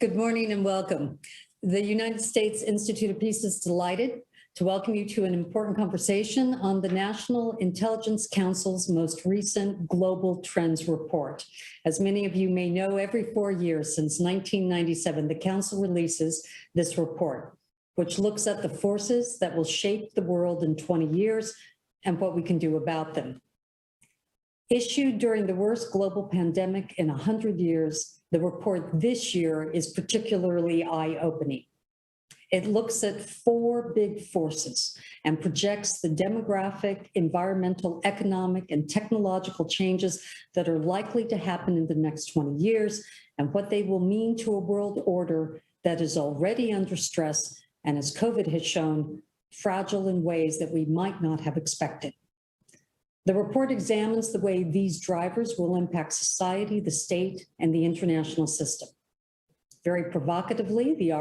Good morning and welcome. The United States Institute of Peace is delighted to welcome you to an important conversation on the National Intelligence Council's most recent Global Trends Report. As many of you may know, every 4 years since 1997, the Council releases this report, which looks at the forces that will shape the world in 20 years and what we can do about them. Issued during the worst global pandemic in 100 years, the report this year is particularly eye-opening. It looks at 4 big forces and projects the demographic, environmental, economic, and technological changes that are likely to happen in the next 20 years and what they will mean to a world order that is already under stress and, as COVID has shown, fragile in ways that we might not have expected. The report examines the way these drivers will impact society, the state, and the international system. Very provocatively, the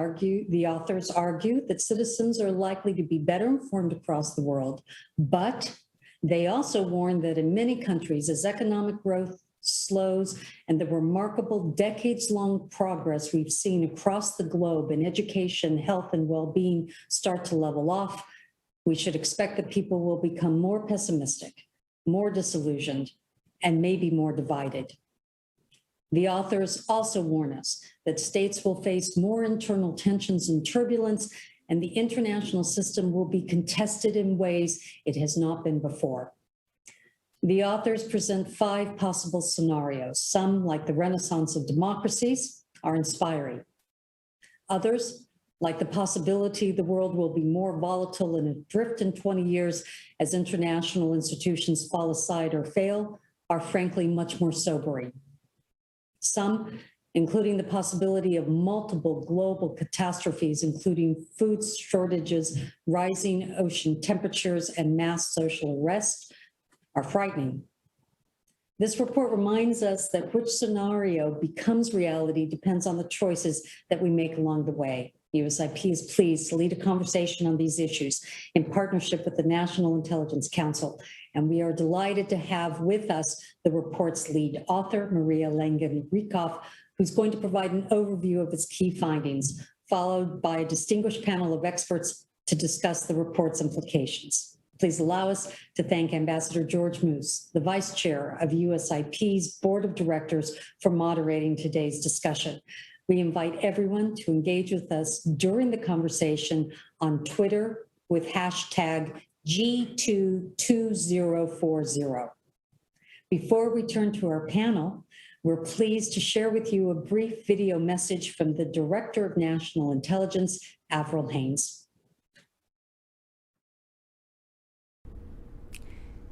authors argue that citizens are likely to be better informed across the world, but they also warn that in many countries, as economic growth slows and the remarkable decades-long progress we've seen across the globe in education, health, and well-being start to level off, we should expect that people will become more pessimistic, more disillusioned, and maybe more divided. The authors also warn us that states will face more internal tensions and turbulence, and the international system will be contested in ways it has not been before. The authors present 5 possible scenarios. Some, like the renaissance of democracies, are inspiring. Others, like the possibility the world will be more volatile and adrift in 20 years as international institutions fall aside or fail, are frankly much more sobering. Some, including the possibility of multiple global catastrophes, including food shortages, rising ocean temperatures, and mass social unrest, are frightening. This report reminds us that which scenario becomes reality depends on the choices that we make along the way. USIP is pleased to lead a conversation on these issues in partnership with the National Intelligence Council, and we are delighted to have with us the report's lead author, Maria Langan-Riekhof, who's going to provide an overview of its key findings, followed by a distinguished panel of experts to discuss the report's implications. Please allow us to thank Ambassador George Moose, the Vice Chair of USIP's Board of Directors, for moderating today's discussion. We invite everyone to engage with us during the conversation on Twitter with hashtag G22040. Before we turn to our panel, we're pleased to share with you a brief video message from the Director of National Intelligence, Avril Haynes.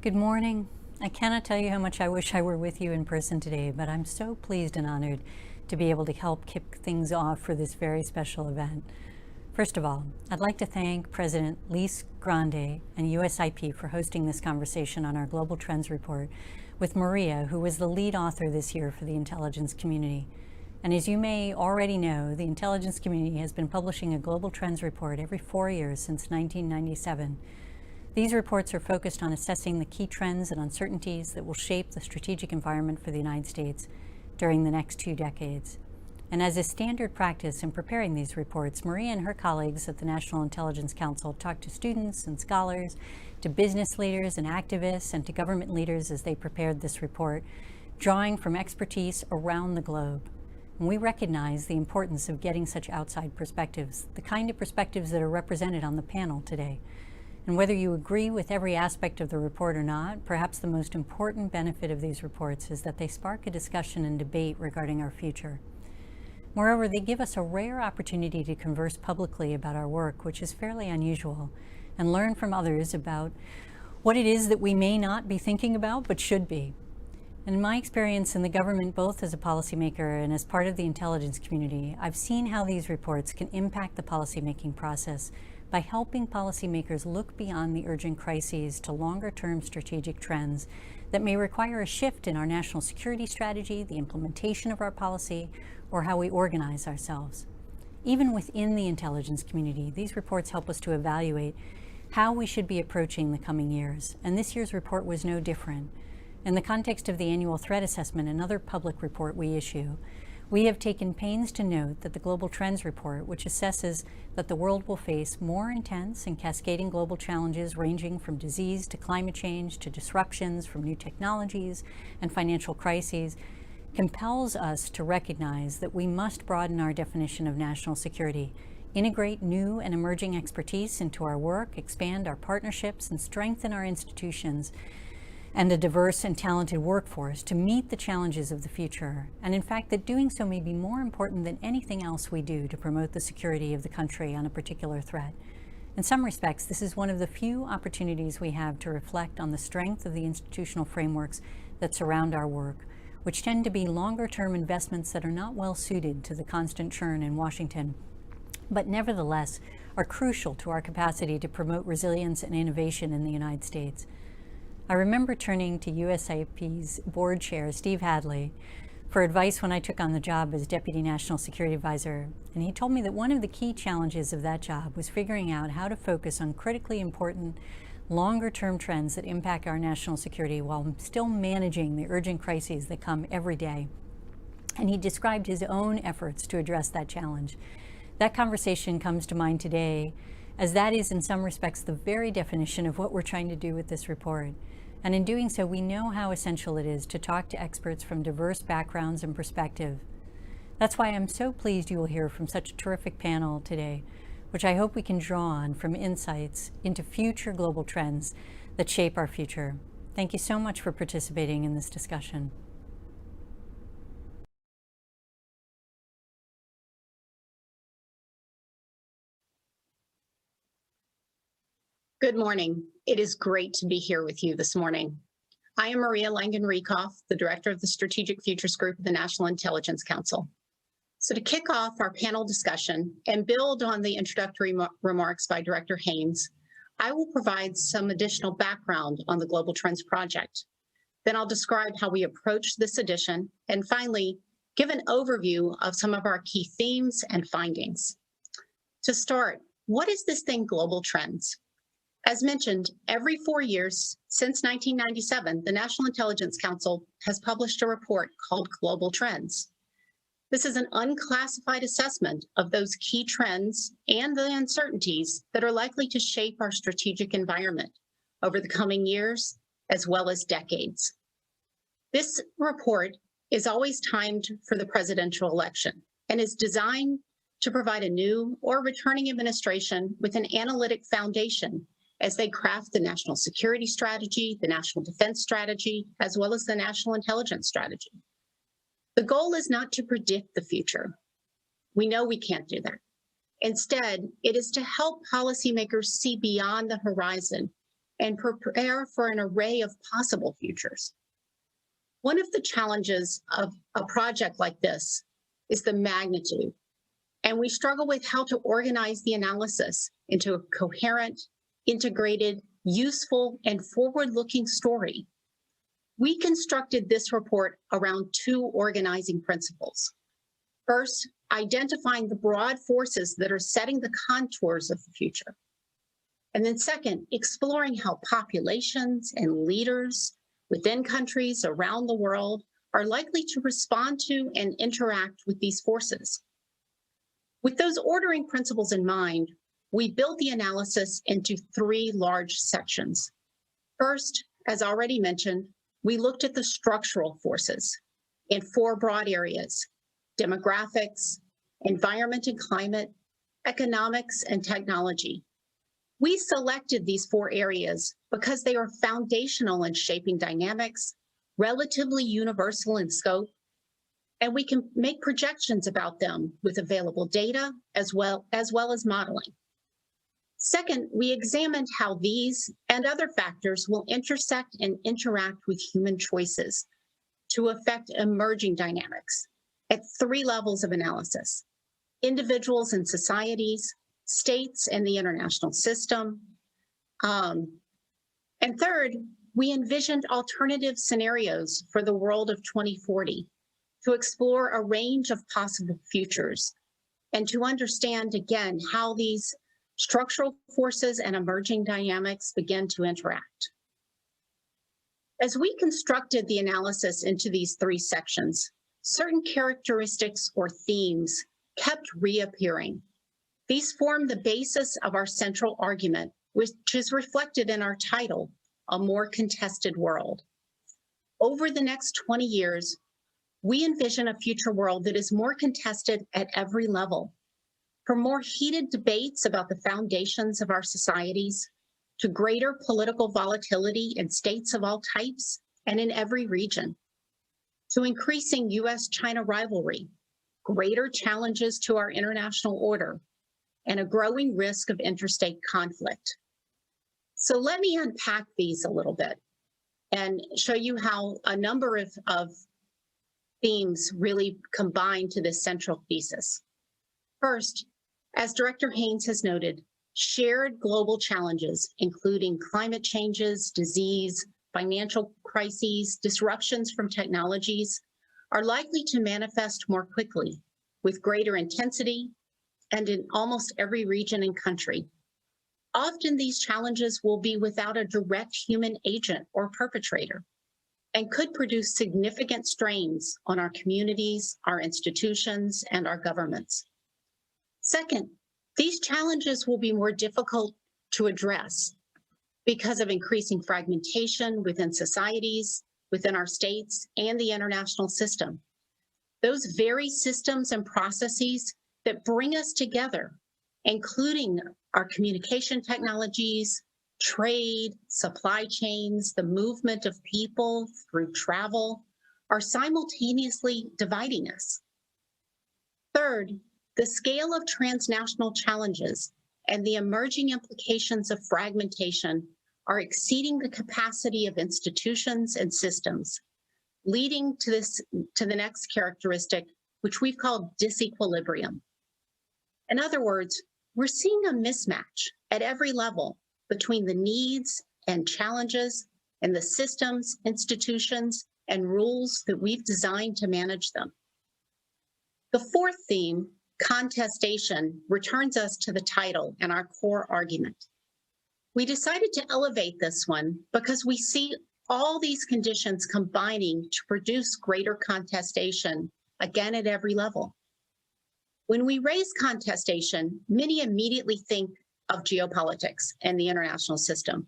Good morning. I cannot tell you how much I wish I were with you in person today, but I'm so pleased and honored to be able to help kick things off for this very special event. First of all, I'd like to thank President Lise Grande and USIP for hosting this conversation on our Global Trends Report with Maria, who was the lead author this year for the intelligence community. And as you may already know, the intelligence community has been publishing a Global Trends Report every 4 years since 1997. These reports are focused on assessing the key trends and uncertainties that will shape the strategic environment for the United States during the next 2 decades. And as is standard practice in preparing these reports, Maria and her colleagues at the National Intelligence Council talked to students and scholars, to business leaders and activists, and to government leaders as they prepared this report, drawing from expertise around the globe. And we recognize the importance of getting such outside perspectives, the kind of perspectives that are represented on the panel today. And whether you agree with every aspect of the report or not, perhaps the most important benefit of these reports is that they spark a discussion and debate regarding our future. Moreover, they give us a rare opportunity to converse publicly about our work, which is fairly unusual, and learn from others about what it is that we may not be thinking about but should be. And in my experience in the government, both as a policymaker and as part of the intelligence community, I've seen how these reports can impact the policymaking process by helping policymakers look beyond the urgent crises to longer-term strategic trends that may require a shift in our national security strategy, the implementation of our policy, or how we organize ourselves. Even within the intelligence community, these reports help us to evaluate how we should be approaching the coming years, and this year's report was no different. In the context of the annual threat assessment, another public report we issue, We have taken pains to note that the Global Trends Report, which assesses that the world will face more intense and cascading global challenges ranging from disease to climate change to disruptions from new technologies and financial crises, compels us to recognize that we must broaden our definition of national security, integrate new and emerging expertise into our work, expand our partnerships, and strengthen our institutions and a diverse and talented workforce to meet the challenges of the future. And in fact, that doing so may be more important than anything else we do to promote the security of the country on a particular threat. In some respects, this is one of the few opportunities we have to reflect on the strength of the institutional frameworks that surround our work, which tend to be longer-term investments that are not well suited to the constant churn in Washington, but nevertheless are crucial to our capacity to promote resilience and innovation in the United States. I remember turning to USIP's board chair, Steve Hadley, for advice when I took on the job as Deputy National Security Advisor, and he told me that one of the key challenges of that job was figuring out how to focus on critically important longer-term trends that impact our national security while still managing the urgent crises that come every day. And he described his own efforts to address that challenge. That conversation comes to mind today, as that is in some respects the very definition of what we're trying to do with this report. And in doing so, we know how essential it is to talk to experts from diverse backgrounds and perspectives. That's why I'm so pleased you will hear from such a terrific panel today, which I hope we can draw on from insights into future global trends that shape our future. Thank you so much for participating in this discussion. Good morning. It is great to be here with you this morning. I am Maria Langan-Riekhof, the Director of the Strategic Futures Group of the National Intelligence Council. So to kick off our panel discussion and build on the introductory remarks by Director Haynes, I will provide some additional background on the Global Trends Project. Then I'll describe how we approach this edition, and finally, give an overview of some of our key themes and findings. To start, what is this thing, Global Trends? As mentioned, every 4 years since 1997, the National Intelligence Council has published a report called Global Trends. This is an unclassified assessment of those key trends and the uncertainties that are likely to shape our strategic environment over the coming years, as well as decades. This report is always timed for the presidential election and is designed to provide a new or returning administration with an analytic foundation as they craft the national security strategy, the national defense strategy, as well as the national intelligence strategy. The goal is not to predict the future. We know we can't do that. Instead, it is to help policymakers see beyond the horizon and prepare for an array of possible futures. One of the challenges of a project like this is the magnitude, and we struggle with how to organize the analysis into a coherent, integrated, useful, and forward-looking story. We constructed this report around two organizing principles. First, identifying the broad forces that are setting the contours of the future. And then second, exploring how populations and leaders within countries around the world are likely to respond to and interact with these forces. With those ordering principles in mind, we built the analysis into three large sections. First, as already mentioned, we looked at the structural forces in four broad areas: demographics, environment and climate, economics, and technology. We selected these four areas because they are foundational in shaping dynamics, relatively universal in scope, and we can make projections about them with available data as well as modeling. Second, we examined how these and other factors will intersect and interact with human choices to affect emerging dynamics at three levels of analysis: individuals and societies, states and the international system. And third, we envisioned alternative scenarios for the world of 2040 to explore a range of possible futures and to understand, again, how these structural forces and emerging dynamics begin to interact. As we constructed the analysis into these three sections, certain characteristics or themes kept reappearing. These form the basis of our central argument, which is reflected in our title, A More Contested World. Over the next 20 years, we envision a future world that is more contested at every level, from more heated debates about the foundations of our societies, to greater political volatility in states of all types and in every region, to increasing US-China rivalry, greater challenges to our international order, and a growing risk of interstate conflict. So let me unpack these a little bit and show you how a number of themes really combine to this central thesis. First, as Director Haynes has noted, shared global challenges, including climate changes, disease, financial crises, disruptions from technologies, are likely to manifest more quickly, with greater intensity, and in almost every region and country. Often these challenges will be without a direct human agent or perpetrator, and could produce significant strains on our communities, our institutions, and our governments. Second, these challenges will be more difficult to address because of increasing fragmentation within societies, within our states, and the international system. Those very systems and processes that bring us together, including our communication technologies, trade, supply chains, the movement of people through travel, are simultaneously dividing us. Third, the scale of transnational challenges and the emerging implications of fragmentation are exceeding the capacity of institutions and systems, leading to the next characteristic, which we've called disequilibrium. In other words, we're seeing a mismatch at every level between the needs and challenges and the systems, institutions, and rules that we've designed to manage them. The fourth theme, contestation, returns us to the title and our core argument. We decided to elevate this one because we see all these conditions combining to produce greater contestation, again at every level. When we raise contestation, many immediately think of geopolitics and the international system.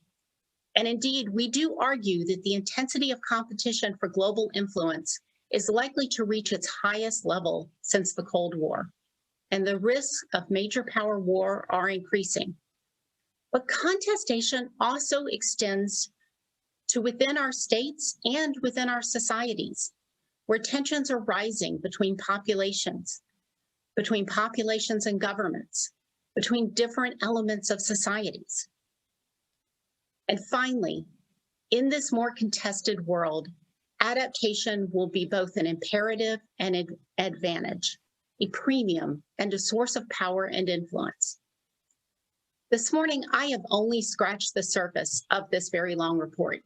And indeed, we do argue that the intensity of competition for global influence is likely to reach its highest level since the Cold War, and the risks of major power war are increasing. But contestation also extends to within our states and within our societies, where tensions are rising between populations and governments, between different elements of societies. And finally, in this more contested world, adaptation will be both an imperative and an advantage, a premium and a source of power and influence. This morning, I have only scratched the surface of this very long report.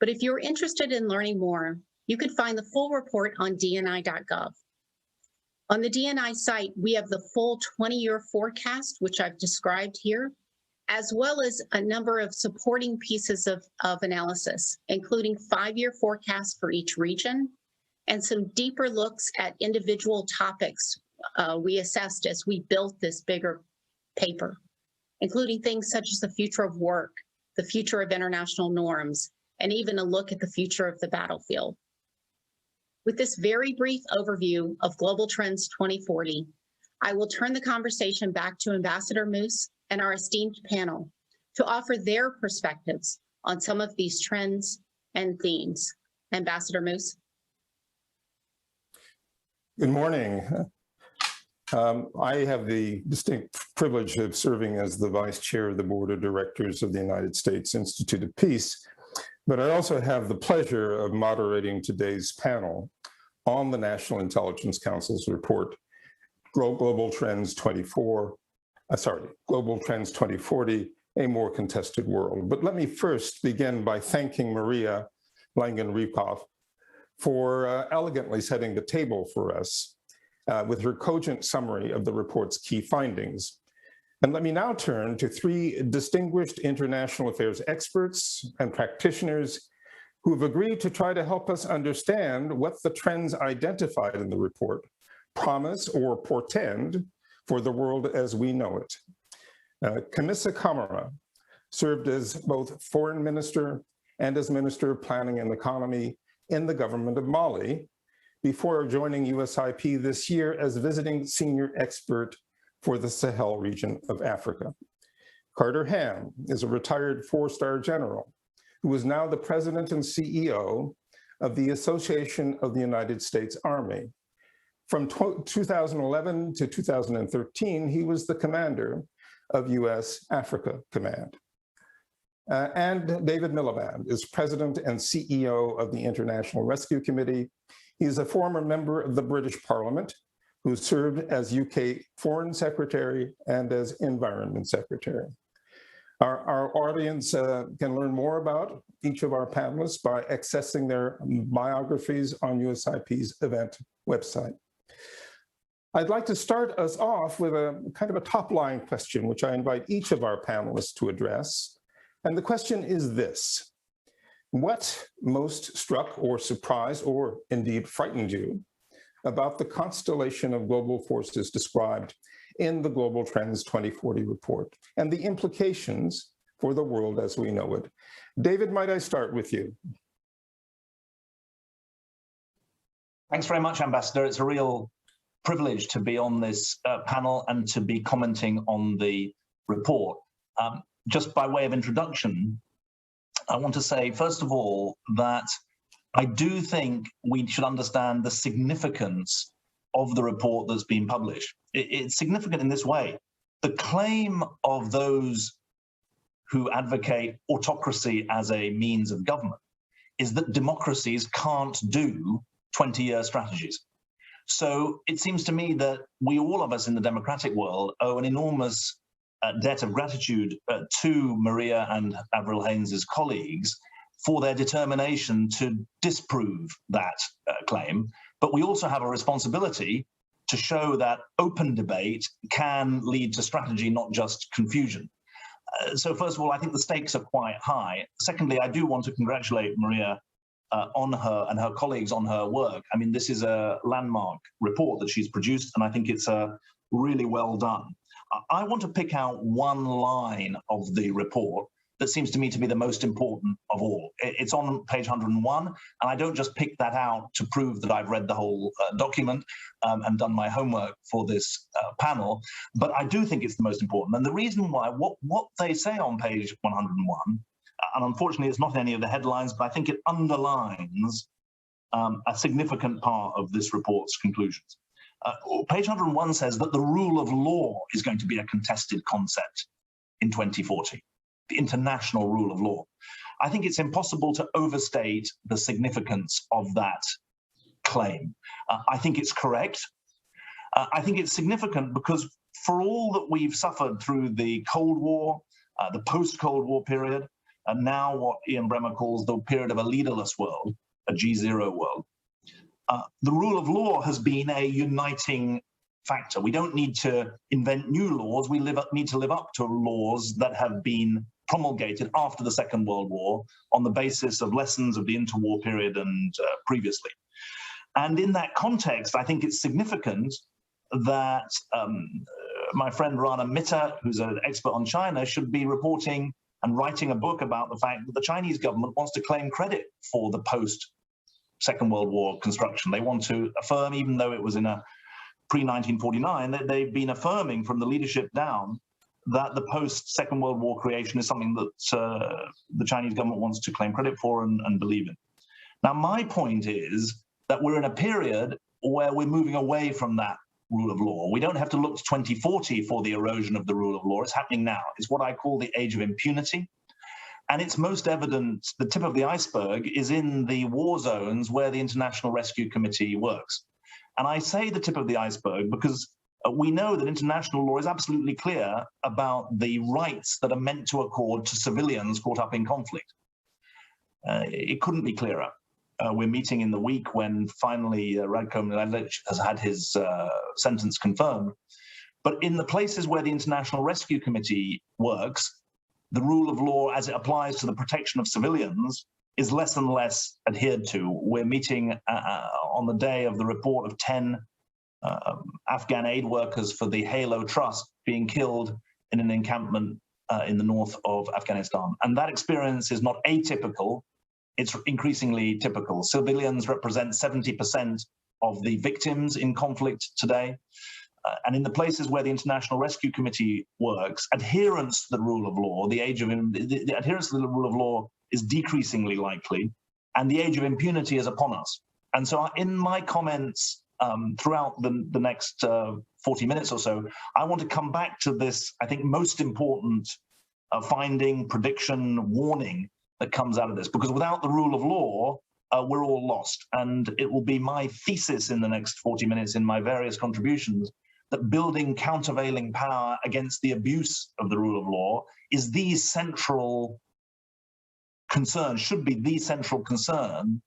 But if you're interested in learning more, you could find the full report on dni.gov. On the DNI site, we have the full 20-year forecast, which I've described here, as well as a number of supporting pieces of analysis, including 5-year forecasts for each region and some deeper looks at individual topics we assessed as we built this bigger paper, including things such as the future of work, the future of international norms, and even a look at the future of the battlefield. With this very brief overview of Global Trends 2040, I will turn the conversation back to Ambassador Moose and our esteemed panel to offer their perspectives on some of these trends and themes. Ambassador Moose. Good morning. I have the distinct privilege of serving as the Vice Chair of the Board of Directors of the United States Institute of Peace, but I also have the pleasure of moderating today's panel on the National Intelligence Council's report, Global Trends 2040, A More Contested World. But let me first begin by thanking Maria Langan-Riekhof for elegantly setting the table for us with her cogent summary of the report's key findings. And let me now turn to 3 distinguished international affairs experts and practitioners who have agreed to try to help us understand what the trends identified in the report promise or portend for the world as we know it. Kamisa Kamara served as both foreign minister and as Minister of Planning and Economy in the government of Mali before joining USIP this year as visiting senior expert for the Sahel region of Africa. Carter Ham is a retired four-star general who is now the president and CEO of the Association of the United States Army. From 2011 to 2013, he was the commander of US Africa Command. And David Miliband is president and CEO of the International Rescue Committee. He is a former member of the British Parliament who served as UK Foreign Secretary and as Environment Secretary. Our audience can learn more about each of our panelists by accessing their biographies on USIP's event website. I'd like to start us off with a kind of a top-line question, which I invite each of our panelists to address. And the question is this: what most struck or surprised or indeed frightened you about the constellation of global forces described in the Global Trends 2040 report and the implications for the world as we know it? David, might I start with you? Thanks very much, Ambassador. It's a real privilege to be on this panel and to be commenting on the report. Just by way of introduction, I want to say, first of all, that I do think we should understand the significance of the report that's been published. It's significant in this way. The claim of those who advocate autocracy as a means of government is that democracies can't do 20-year strategies. So it seems to me that we, all of us in the democratic world, owe an enormous debt of gratitude to Maria and Avril Haynes' colleagues for their determination to disprove that claim. But we also have a responsibility to show that open debate can lead to strategy, not just confusion. So first of all, I think the stakes are quite high. Secondly, I do want to congratulate Maria on her and her colleagues on her work. I mean, this is a landmark report that she's produced, and I think it's really well done. I want to pick out one line of the report that seems to me to be the most important of all. It's on page 101, and I don't just pick that out to prove that I've read the whole document and done my homework for this panel, but I do think it's the most important. And the reason why, what they say on page 101, and unfortunately it's not in any of the headlines, but I think it underlines a significant part of this report's conclusions. Page 101 says that the rule of law is going to be a contested concept in 2040, the international rule of law. I think it's impossible to overstate the significance of that claim. I think it's correct. I think it's significant because for all that we've suffered through the Cold War, the post-Cold War period, and now what Ian Bremmer calls the period of a leaderless world, a G0 world, the rule of law has been a uniting factor. We don't need to invent new laws. We need to live up to laws that have been promulgated after the Second World War on the basis of lessons of the interwar period and previously. And in that context, I think it's significant that my friend Rana Mitter, who's an expert on China, should be reporting and writing a book about the fact that the Chinese government wants to claim credit for the post-Second World War construction. They want to affirm, even though it was in a pre-1949, that they've been affirming from the leadership down that the post-Second World War creation is something that the Chinese government wants to claim credit for and believe in. Now, my point is that we're in a period where we're moving away from that rule of law. We don't have to look to 2040 for the erosion of the rule of law. It's happening now. It's what I call the age of impunity. And it's most evident, the tip of the iceberg is in the war zones where the International Rescue Committee works. And I say the tip of the iceberg because we know that international law is absolutely clear about the rights that are meant to accord to civilians caught up in conflict. It couldn't be clearer. We're meeting in the week when finally Radko Mladic has had his sentence confirmed. But in the places where the International Rescue Committee works, the rule of law as it applies to the protection of civilians is less and less adhered to. We're meeting on the day of the report of 10 Afghan aid workers for the Halo Trust being killed in an encampment in the north of Afghanistan. And that experience is not atypical, it's increasingly typical. Civilians represent 70% of the victims in conflict today. And in the places where the International Rescue Committee works, adherence to the rule of law, the adherence to the rule of law is decreasingly likely, and the age of impunity is upon us. And so in my comments throughout the next 40 minutes or so, I want to come back to this, I think, most important finding, prediction, warning that comes out of this, because without the rule of law, we're all lost. And it will be my thesis in the next 40 minutes in my various contributions that building countervailing power against the abuse of the rule of law is the central concern, should be the central concern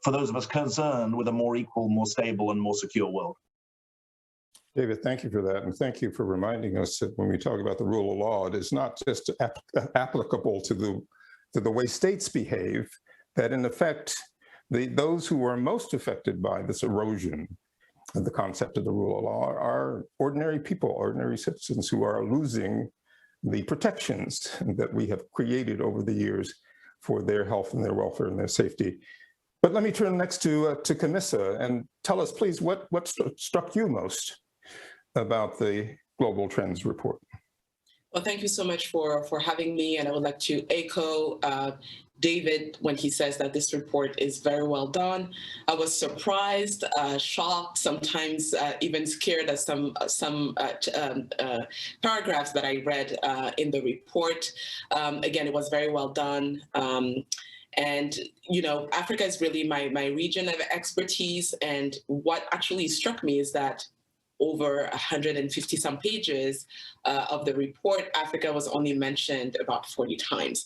for those of us concerned with a more equal, more stable, and more secure world. David, thank you for that. And thank you for reminding us that when we talk about the rule of law, it is not just applicable to the way states behave, that in effect, those who are most affected by this erosion of the concept of the rule of law are ordinary people, ordinary citizens who are losing the protections that we have created over the years for their health and their welfare and their safety. But let me turn next to Camissa and tell us, please, what struck you most about the Global Trends Report? Well, thank you so much for having me. And I would like to echo David when he says that this report is very well done. I was surprised, shocked, sometimes even scared at some paragraphs that I read in the report. Again, it was very well done. And, you know, Africa is really my region of expertise. And what actually struck me is that over 150 some pages of the report, Africa was only mentioned about 40 times.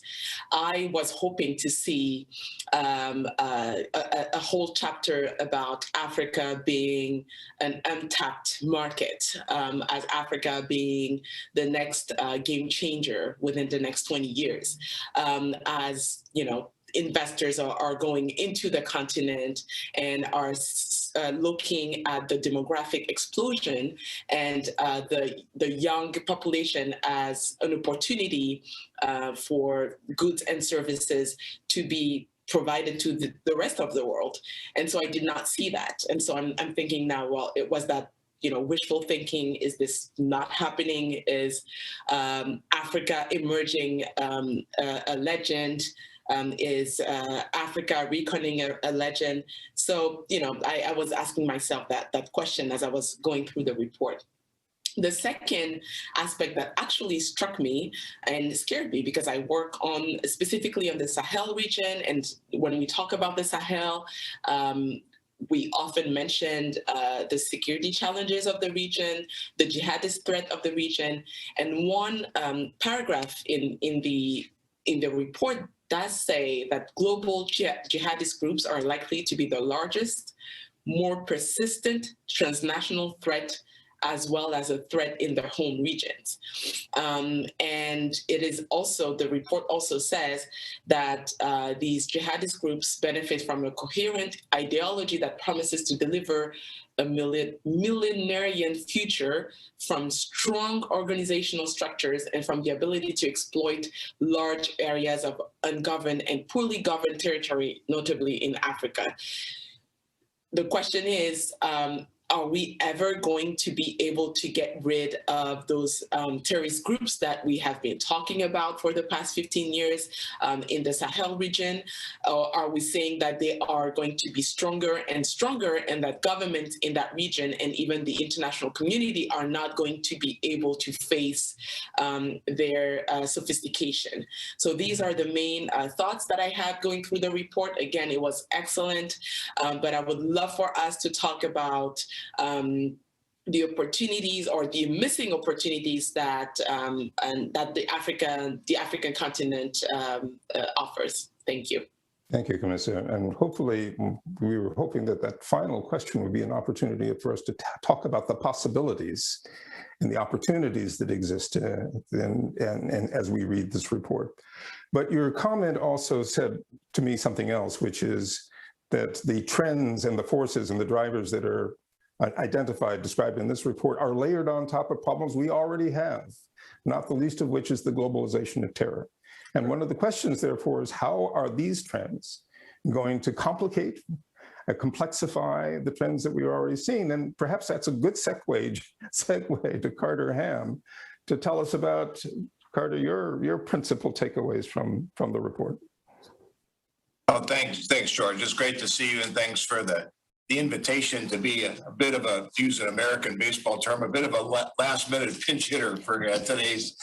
I was hoping to see a whole chapter about Africa being an untapped market, as Africa being the next game changer within the next 20 years, as, you know, investors are going into the continent and are looking at the demographic explosion and the young population as an opportunity for goods and services to be provided to the rest of the world. And so I did not see that. And so I'm thinking now, well, it was that, you know, wishful thinking. Is this not happening? Is Africa emerging a legend? Is Africa reckoning a legend? So, you know, I was asking myself that question as I was going through the report. The second aspect that actually struck me and scared me, because I work specifically on the Sahel region, and when we talk about the Sahel, we often mentioned the security challenges of the region, the jihadist threat of the region, and one paragraph in the report does say that global jihadist groups are likely to be the largest, more persistent transnational threat, as well as a threat in their home regions. And it is also, the report also says that these jihadist groups benefit from a coherent ideology that promises to deliver a millenarian future from strong organizational structures and from the ability to exploit large areas of ungoverned and poorly governed territory, notably in Africa. The question is, are we ever going to be able to get rid of those terrorist groups that we have been talking about for the past 15 years in the Sahel region? Or are we saying that they are going to be stronger and stronger, and that governments in that region and even the international community are not going to be able to face their sophistication? So these are the main thoughts that I have going through the report. Again, it was excellent, but I would love for us to talk about the opportunities or the missing opportunities that that the African continent offers. Thank you. Thank you, Camissa. And hopefully, we were hoping that final question would be an opportunity for us to talk about the possibilities and the opportunities that exist and as we read this report. But your comment also said to me something else, which is that the trends and the forces and the drivers that are identified, described in this report are layered on top of problems we already have, not the least of which is the globalization of terror. And one of the questions, therefore, is how are these trends going to complicate, complexify the trends that we've already seen? And perhaps that's a good segue to Carter Ham to tell us about, Carter, your principal takeaways from the report. Oh, thanks, George. It's great to see you, and thanks for the invitation to be a bit of a, to use an American baseball term, a bit of a last-minute pinch hitter for today's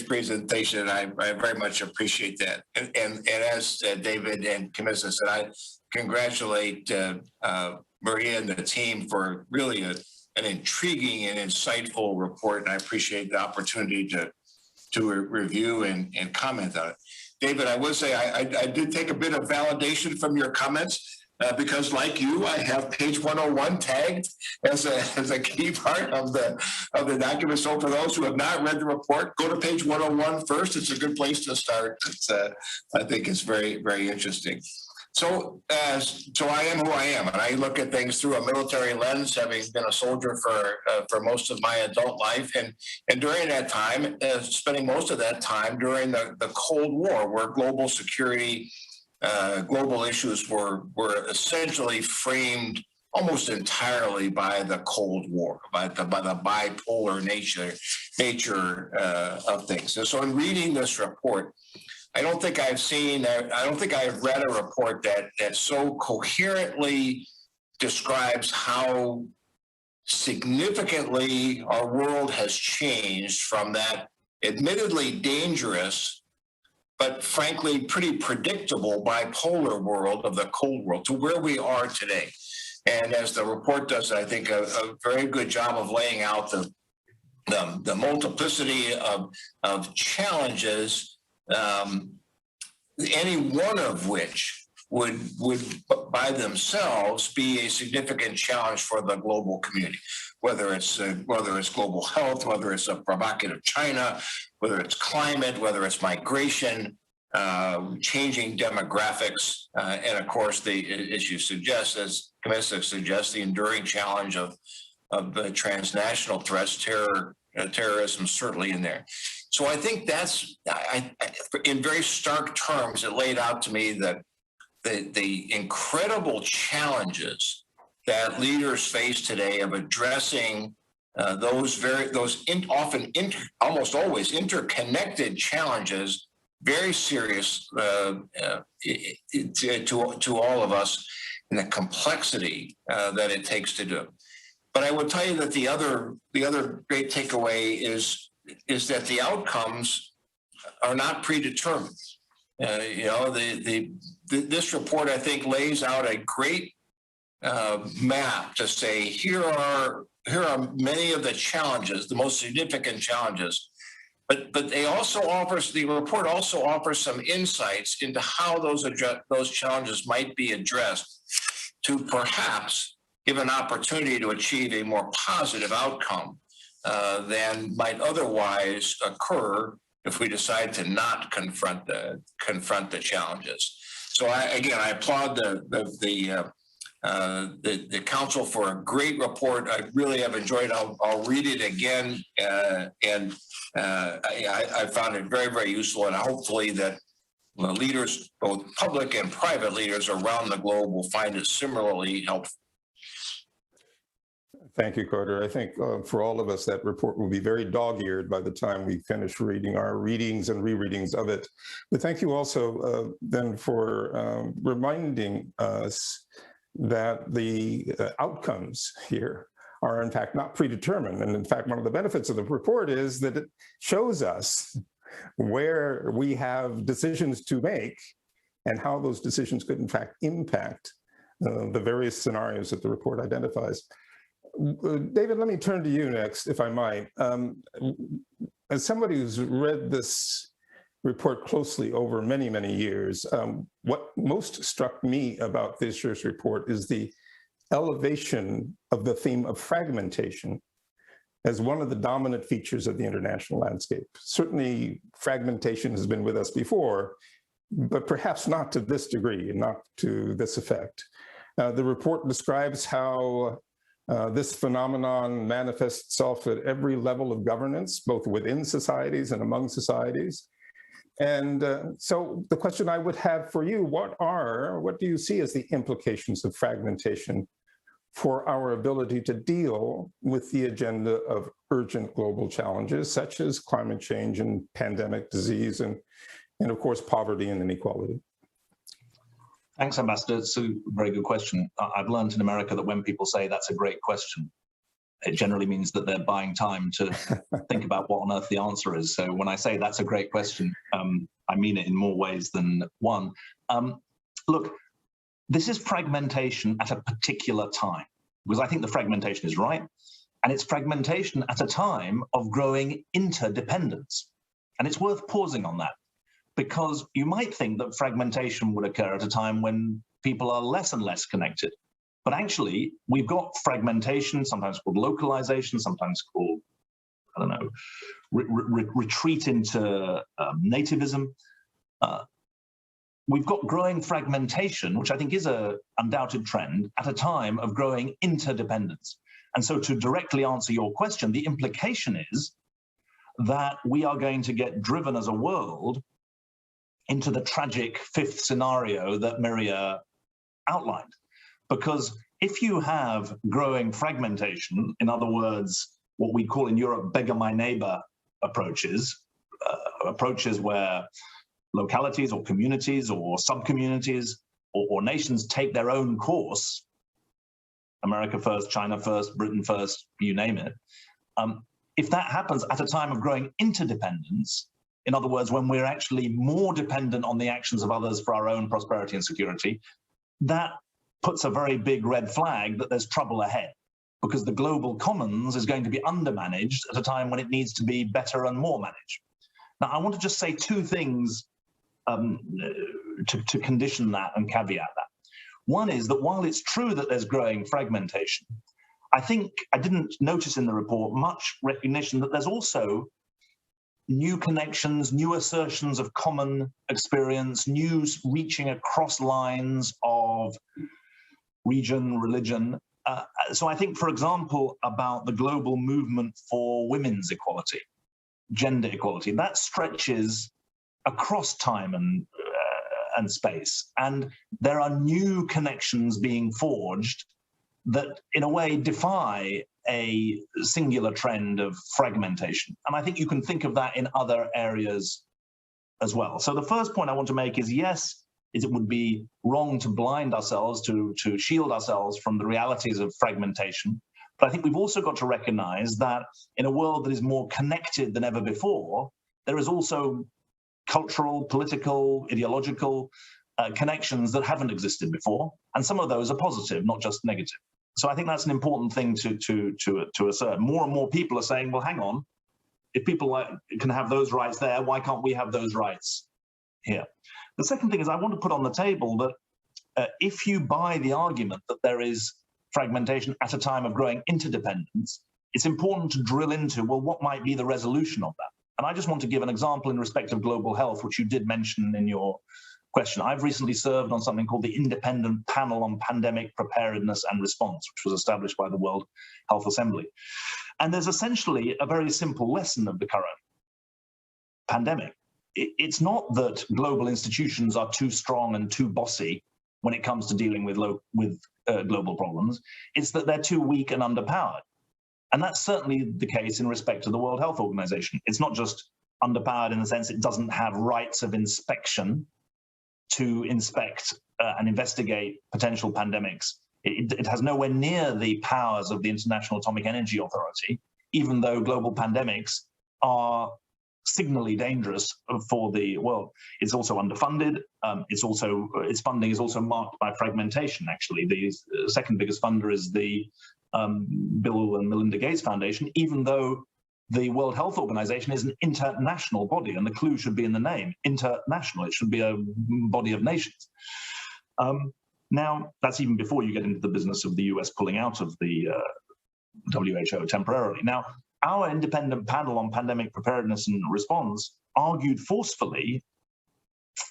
presentation. I very much appreciate that. And as David and Camissa said, I congratulate Maria and the team for really an intriguing and insightful report, and I appreciate the opportunity to review and comment on it. David, I would say I did take a bit of validation from your comments. Because like you, I have page 101 tagged as a key part of the document. So for those who have not read the report, go to page 101 first. It's a good place to start. I think it's very, very interesting. So I am who I am, and I look at things through a military lens, having been a soldier for most of my adult life, and during that time, spending most of that time during the Cold War, where global security. Global issues were essentially framed almost entirely by the Cold War, by the bipolar nature of things. And so in reading this report, I don't think I've read a report that so coherently describes how significantly our world has changed from that admittedly dangerous but frankly pretty predictable bipolar world of the Cold War to where we are today. And as the report does, I think, a very good job of laying out the multiplicity of challenges, any one of which would by themselves be a significant challenge for the global community, whether it's global health, whether it's a provocative China, whether it's climate, whether it's migration, changing demographics, and of course, as you suggest, as Camissa suggests, the enduring challenge of the transnational threats, terrorism certainly in there. So I think that's, in very stark terms, it laid out to me that the incredible challenges that leaders face today of addressing almost always interconnected challenges, very serious to all of us, and the complexity that it takes to do. But I will tell you that the other great takeaway is that the outcomes are not predetermined. This report, I think, lays out a great map to say here are many of the challenges, the most significant challenges, but the report also offers some insights into how those challenges might be addressed to perhaps give an opportunity to achieve a more positive outcome than might otherwise occur if we decide to not confront the challenges. So I applaud the council for a great report. I really have enjoyed it. I'll read it again, and I found it very, very useful, and hopefully that leaders, both public and private leaders around the globe, will find it similarly helpful. Thank you, Carter. I think for all of us, that report will be very dog-eared by the time we finish reading our readings and rereadings of it. But thank you also then for reminding us that the outcomes here are in fact not predetermined. And in fact, one of the benefits of the report is that it shows us where we have decisions to make and how those decisions could in fact impact the various scenarios that the report identifies. David, let me turn to you next, if I might. As somebody who's read this report closely over many, many years, what most struck me about this year's report is the elevation of the theme of fragmentation as one of the dominant features of the international landscape. Certainly, fragmentation has been with us before, but perhaps not to this degree and not to this effect. The report describes how this phenomenon manifests itself at every level of governance, both within societies and among societies. And so the question I would have for you, what do you see as the implications of fragmentation for our ability to deal with the agenda of urgent global challenges, such as climate change and pandemic disease, and of course, poverty and inequality? Thanks, Ambassador. It's a very good question. I've learned in America that when people say that's a great question, it generally means that they're buying time to think about what on earth the answer is. So when I say that's a great question, I mean it in more ways than one. Look, this is fragmentation at a particular time, because I think the fragmentation is right. And it's fragmentation at a time of growing interdependence. And it's worth pausing on that, because you might think that fragmentation would occur at a time when people are less and less connected. But actually, we've got fragmentation, sometimes called localization, sometimes called, I don't know, retreat into nativism. We've got growing fragmentation, which I think is an undoubted trend, at a time of growing interdependence. And so to directly answer your question, the implication is that we are going to get driven as a world into the tragic fifth scenario that Miria outlined. Because if you have growing fragmentation, in other words, what we call in Europe beggar my neighbor approaches, approaches where localities or communities or sub-communities or nations take their own course, America first, China first, Britain first, you name it. If that happens at a time of growing interdependence, in other words, when we're actually more dependent on the actions of others for our own prosperity and security, that puts a very big red flag that there's trouble ahead, because the global commons is going to be undermanaged at a time when it needs to be better and more managed. Now, I want to just say two things to condition that and caveat that. One is that while it's true that there's growing fragmentation, I think I didn't notice in the report much recognition that there's also new connections, new assertions of common experience, news reaching across lines of region, religion. So I think, for example, about the global movement for women's equality, gender equality, that stretches across time and space. And there are new connections being forged that, in a way, defy a singular trend of fragmentation. And I think you can think of that in other areas as well. So the first point I want to make is, yes, it would be wrong to blind ourselves, to shield ourselves from the realities of fragmentation. But I think we've also got to recognize that in a world that is more connected than ever before, there is also cultural, political, ideological connections that haven't existed before. And some of those are positive, not just negative. So I think that's an important thing to assert. More and more people are saying, well, hang on, if people can have those rights there, why can't we have those rights here? The second thing is I want to put on the table that if you buy the argument that there is fragmentation at a time of growing interdependence, it's important to drill into, well, what might be the resolution of that? And I just want to give an example in respect of global health, which you did mention in your question. I've recently served on something called the Independent Panel on Pandemic Preparedness and Response, which was established by the World Health Assembly. And there's essentially a very simple lesson of the current pandemic. It's not that global institutions are too strong and too bossy when it comes to dealing with global problems. It's that they're too weak and underpowered. And that's certainly the case in respect to the World Health Organization. It's not just underpowered in the sense it doesn't have rights of inspection to inspect and investigate potential pandemics. It has nowhere near the powers of the International Atomic Energy Authority, even though global pandemics are signally dangerous for the world. It's also underfunded. Its funding is also marked by fragmentation, actually. The second biggest funder is the Bill and Melinda Gates Foundation, even though the World Health Organization is an international body, and the clue should be in the name, international. It should be a body of nations. Now, that's even before you get into the business of the US pulling out of the WHO temporarily. Now, our independent panel on pandemic preparedness and response argued forcefully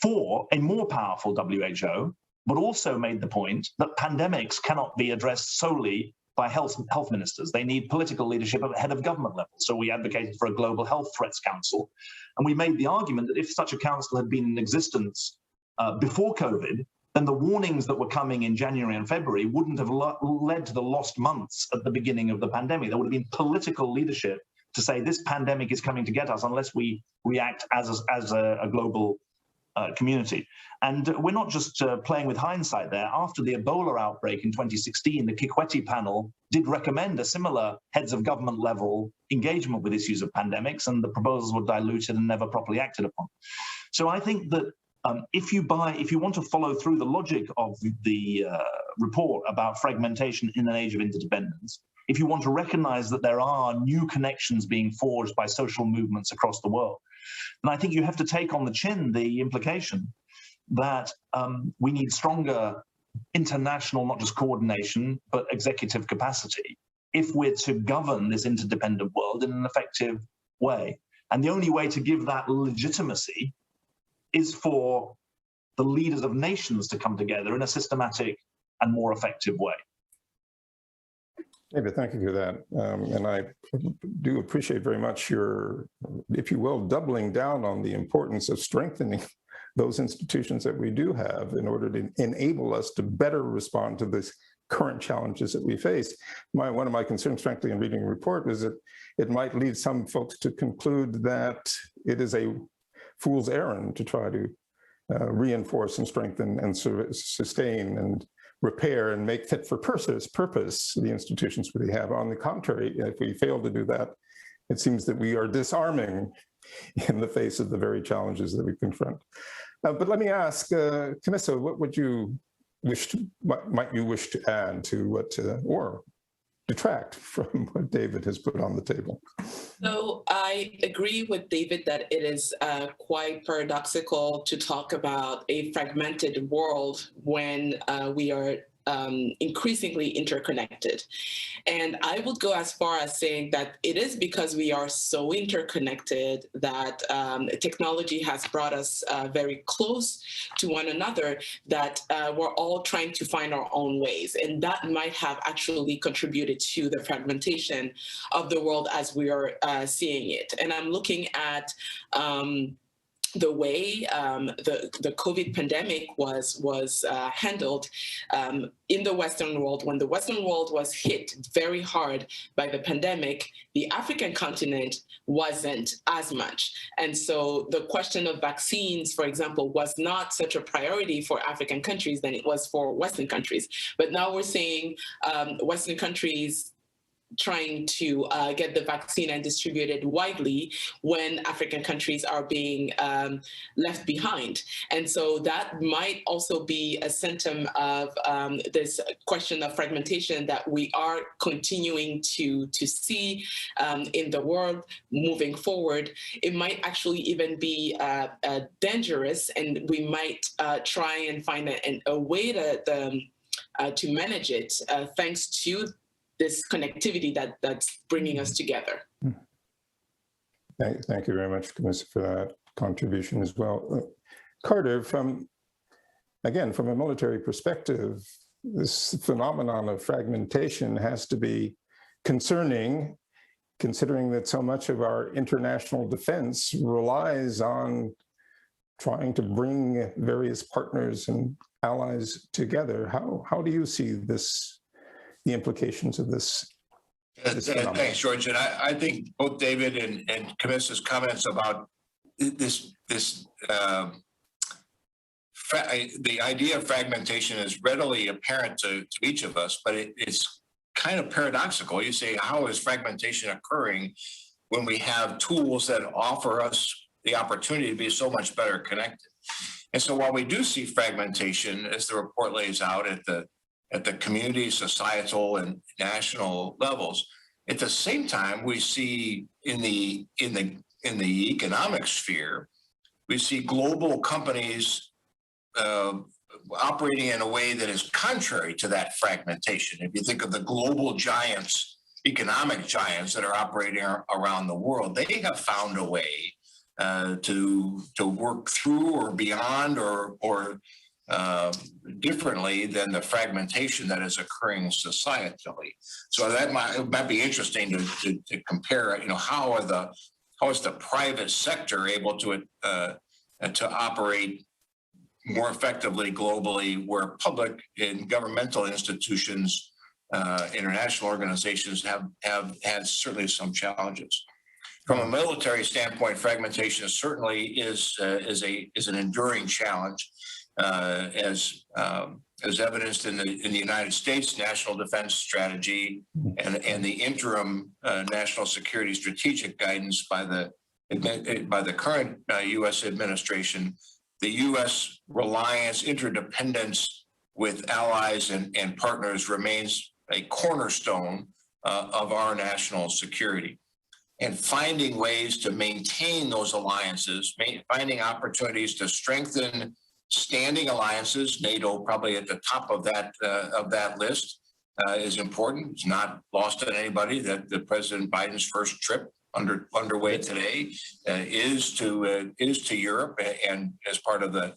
for a more powerful WHO, but also made the point that pandemics cannot be addressed solely by health ministers. They need political leadership at the head of government level. So we advocated for a global health threats council. And we made the argument that if such a council had been in existence before COVID, then the warnings that were coming in January and February wouldn't have led to the lost months at the beginning of the pandemic. There would have been political leadership to say this pandemic is coming to get us unless we react as a global community. And we're not just playing with hindsight there. After the Ebola outbreak in 2016, the Kikwete panel did recommend a similar heads of government level engagement with issues of pandemics, and the proposals were diluted and never properly acted upon. So I think that if you want to follow through the logic of the report about fragmentation in an age of interdependence, if you want to recognize that there are new connections being forged by social movements across the world, then I think you have to take on the chin the implication that we need stronger international, not just coordination, but executive capacity if we're to govern this interdependent world in an effective way. And the only way to give that legitimacy is for the leaders of nations to come together in a systematic and more effective way. David, thank you for that. And I do appreciate very much your, if you will, doubling down on the importance of strengthening those institutions that we do have in order to enable us to better respond to the current challenges that we face. One of my concerns, frankly, in reading the report was that it might lead some folks to conclude that it is a fool's errand to try to reinforce and strengthen and sustain and repair and make fit for purpose the institutions we have. On the contrary, if we fail to do that, it seems that we are disarming in the face of the very challenges that we confront. But let me ask, Camissa, what might you wish to add to what, or detract from what David has put on the table? So I agree with David that it is quite paradoxical to talk about a fragmented world when we are increasingly interconnected. And I would go as far as saying that it is because we are so interconnected that technology has brought us very close to one another, that we're all trying to find our own ways. And that might have actually contributed to the fragmentation of the world as we are seeing it. And I'm looking at the way the COVID pandemic was handled in the Western world. When the Western world was hit very hard by the pandemic, the African continent wasn't as much. And so the question of vaccines, for example, was not such a priority for African countries than it was for Western countries. But now we're seeing Western countries trying to get the vaccine and distribute it widely when African countries are being left behind. And so that might also be a symptom of this question of fragmentation that we are continuing to see in the world moving forward. It might actually even be dangerous, and we might try and find a way to manage it thanks to this connectivity that's bringing us together. Thank you very much, Camissa, for that contribution as well. Carter, again, from a military perspective, this phenomenon of fragmentation has to be concerning, considering that so much of our international defense relies on trying to bring various partners and allies together. How do you see this, the implications of this? Thanks, George. And I think both David and Camissa's comments about the idea of fragmentation is readily apparent to each of us, but it's kind of paradoxical. You say, how is fragmentation occurring when we have tools that offer us the opportunity to be so much better connected? And so while we do see fragmentation, as the report lays out at the community, societal, and national levels, at the same time, we see in the economic sphere, we see global companies operating in a way that is contrary to that fragmentation. If you think of the global giants economic giants that are operating around the world, they have found a way to work through or beyond or differently than the fragmentation that is occurring societally. So that might be interesting to compare. How is the private sector able to operate more effectively globally, where public and governmental institutions, international organizations have had certainly some challenges. From a military standpoint, fragmentation certainly is an enduring challenge, as evidenced in the United States National Defense Strategy and the interim national security strategic guidance by the current U.S. administration. The U.S. reliance, interdependence with allies and partners remains a cornerstone of our national security. And finding ways to maintain those alliances, finding opportunities to strengthen standing alliances, NATO probably at the top of that list, is important. It's not lost on anybody that the President Biden's first trip underway today is to Europe, and as part of the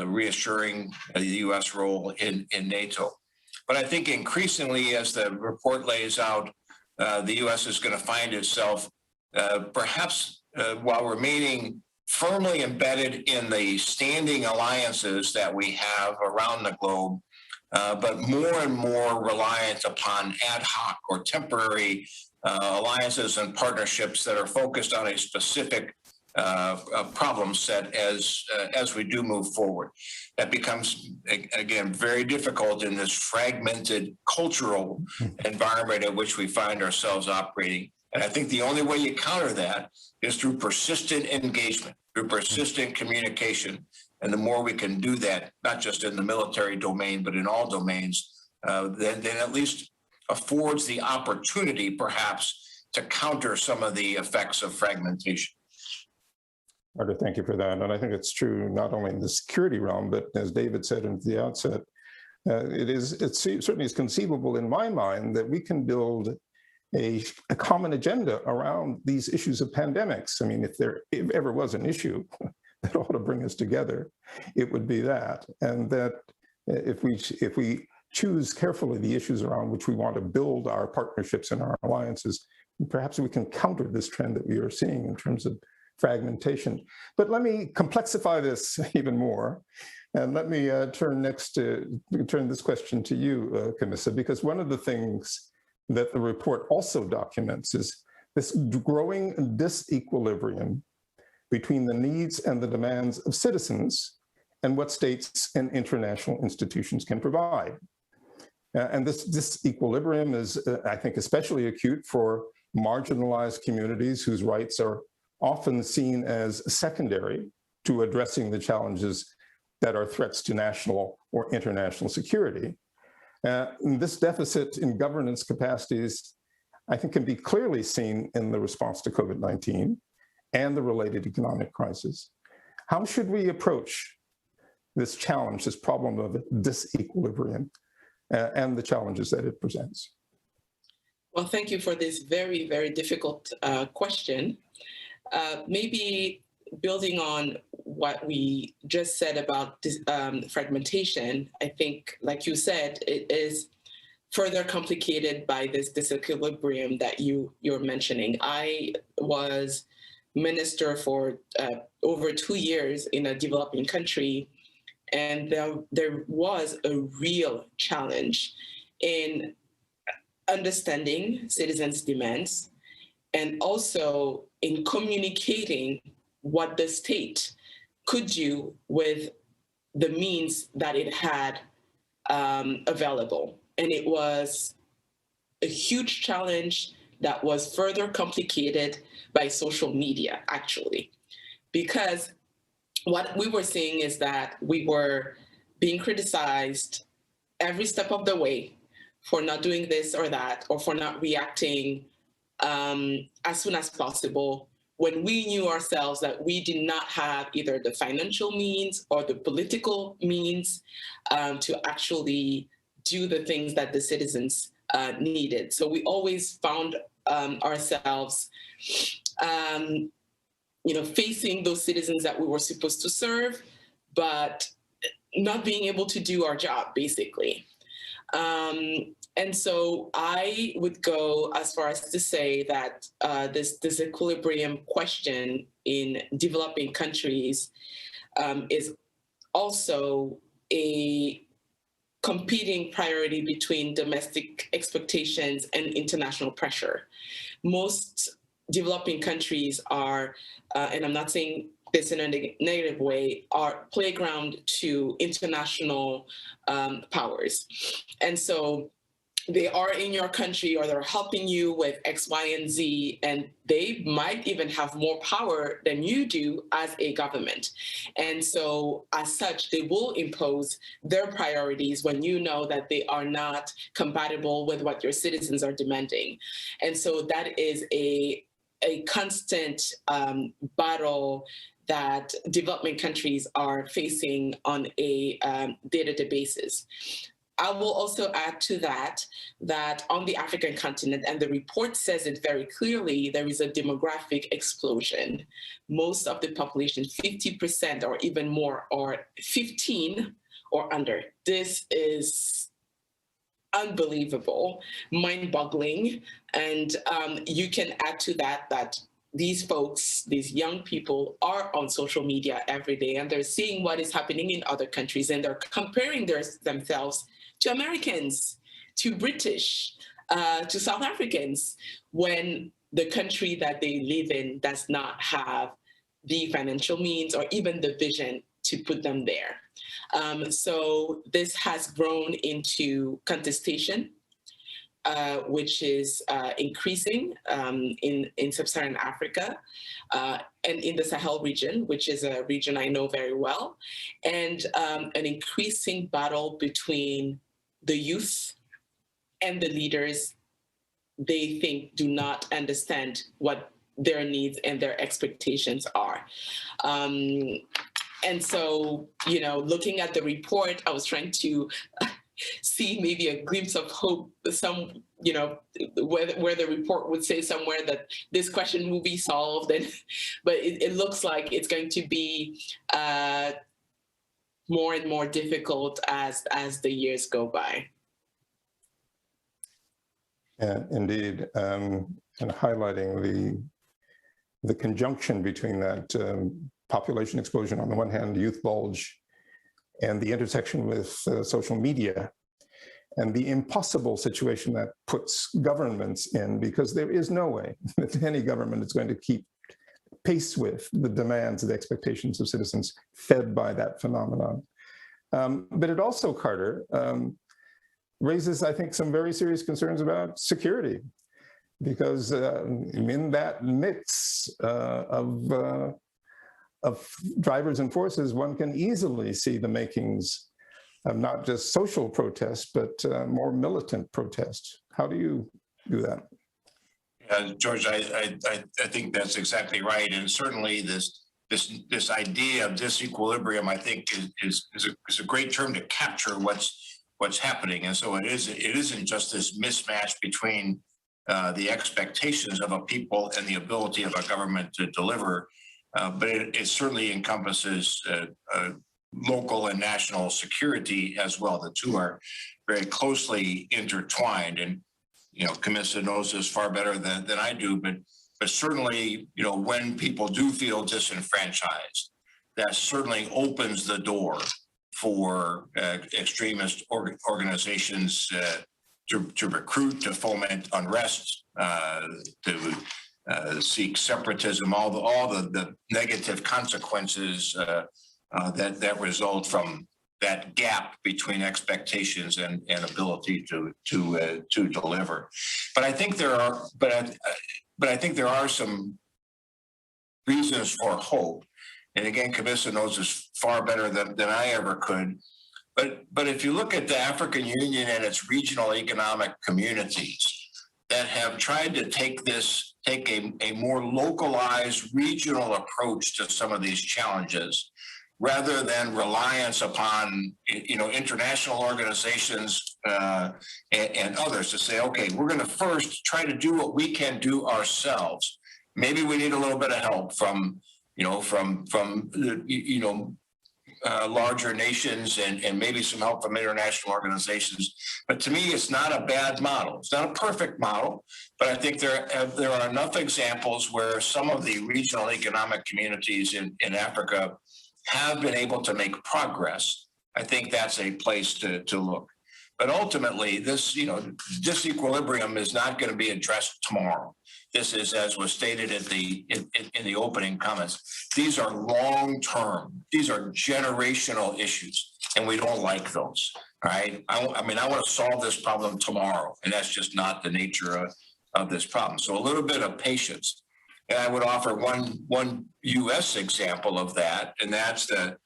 reassuring the U.S. role in NATO. But I think increasingly, as the report lays out, the U.S. is going to find itself perhaps while remaining firmly embedded in the standing alliances that we have around the globe, but more and more reliant upon ad hoc or temporary alliances and partnerships that are focused on a specific problem set as we do move forward. That becomes, again, very difficult in this fragmented cultural environment in which we find ourselves operating. And I think the only way you counter that is through persistent engagement, through persistent communication. And the more we can do that, not just in the military domain, but in all domains, then at least affords the opportunity, perhaps, to counter some of the effects of fragmentation. Roger, thank you for that. And I think it's true not only in the security realm, but as David said at the outset, it certainly is conceivable in my mind that we can build a common agenda around these issues of pandemics. I mean, if ever was an issue that ought to bring us together, it would be that. And that if we choose carefully the issues around which we want to build our partnerships and our alliances, perhaps we can counter this trend that we are seeing in terms of fragmentation. But let me complexify this even more. And let me turn this question to you, Camissa, because one of the things that the report also documents is this growing disequilibrium between the needs and the demands of citizens and what states and international institutions can provide. And this disequilibrium is, I think, especially acute for marginalized communities whose rights are often seen as secondary to addressing the challenges that are threats to national or international security. This deficit in governance capacities, I think, can be clearly seen in the response to COVID-19 and the related economic crisis. How should we approach this challenge, this problem of disequilibrium, and the challenges that it presents? Well, thank you for this very, very difficult question. Maybe building on what we just said about this, fragmentation, I think, like you said, it is further complicated by this disequilibrium that you're mentioning. I was minister for over 2 years in a developing country, and there was a real challenge in understanding citizens' demands and also in communicating what the state could do with the means that it had available. And it was a huge challenge that was further complicated by social media, actually, because what we were seeing is that we were being criticized every step of the way for not doing this or that, or for not reacting as soon as possible, when we knew ourselves that we did not have either the financial means or the political means to actually do the things that the citizens needed. So we always found ourselves, facing those citizens that we were supposed to serve, but not being able to do our job, basically. And so I would go as far as to say that this disequilibrium question in developing countries is also a competing priority between domestic expectations and international pressure. Most developing countries are, and I'm not saying this in a negative way, are playground to international powers. And so they are in your country, or they're helping you with X, Y, and Z, and they might even have more power than you do as a government. And so as such, they will impose their priorities when you know that they are not compatible with what your citizens are demanding. And so that is a constant battle that developing countries are facing on a day-to-day basis. I will also add to that on the African continent, and the report says it very clearly, there is a demographic explosion. Most of the population, 50% or even more, are 15 or under. This is unbelievable, mind-boggling. And you can add to that these folks, these young people, are on social media every day, and they're seeing what is happening in other countries, and they're comparing themselves to Americans, to British, to South Africans, when the country that they live in does not have the financial means or even the vision to put them there. So this has grown into contestation, which is increasing in sub-Saharan Africa and in the Sahel region, which is a region I know very well, and an increasing battle between the youth and the leaders they think do not understand what their needs and their expectations are. And so, looking at the report, I was trying to see maybe a glimpse of hope, where the report would say somewhere that this question will be solved, but it looks like it's going to be more and more difficult as the years go by. Yeah, indeed, and highlighting the conjunction between that population explosion on the one hand, youth bulge, and the intersection with social media, and the impossible situation that puts governments in, because there is no way that any government is going to keep pace with the demands and the expectations of citizens fed by that phenomenon. But it also, Carter, raises, I think, some very serious concerns about security, because in that mix of drivers and forces, one can easily see the makings of not just social protest, but more militant protest. How do you do that? George, I think that's exactly right, and certainly this idea of disequilibrium, I think, is a great term to capture what's happening. And so it isn't just this mismatch between the expectations of a people and the ability of a government to deliver, but it certainly encompasses local and national security as well. The two are very closely intertwined, and Camissa knows this far better than I do, but certainly, when people do feel disenfranchised, that certainly opens the door for extremist organizations to recruit, to foment unrest, to seek separatism, all the negative consequences that result from that gap between expectations and ability to deliver. But I think there are some reasons for hope. And again, Camissa knows this far better than I ever could. But if you look at the African Union and its regional economic communities that have tried to take a more localized regional approach to some of these challenges, rather than reliance upon, international organizations and others to say, okay, we're going to first try to do what we can do ourselves. Maybe we need a little bit of help from larger nations and maybe some help from international organizations. But to me, it's not a bad model. It's not a perfect model, but I think there are enough examples where some of the regional economic communities in Africa have been able to make progress. I think that's a place to look. But ultimately, this, disequilibrium is not going to be addressed tomorrow. This is, as was stated in the opening comments, these are long-term, these are generational issues, and we don't like those, right? I want to solve this problem tomorrow, and that's just not the nature of this problem. So a little bit of patience. And I would offer one U.S. example of that, and that's the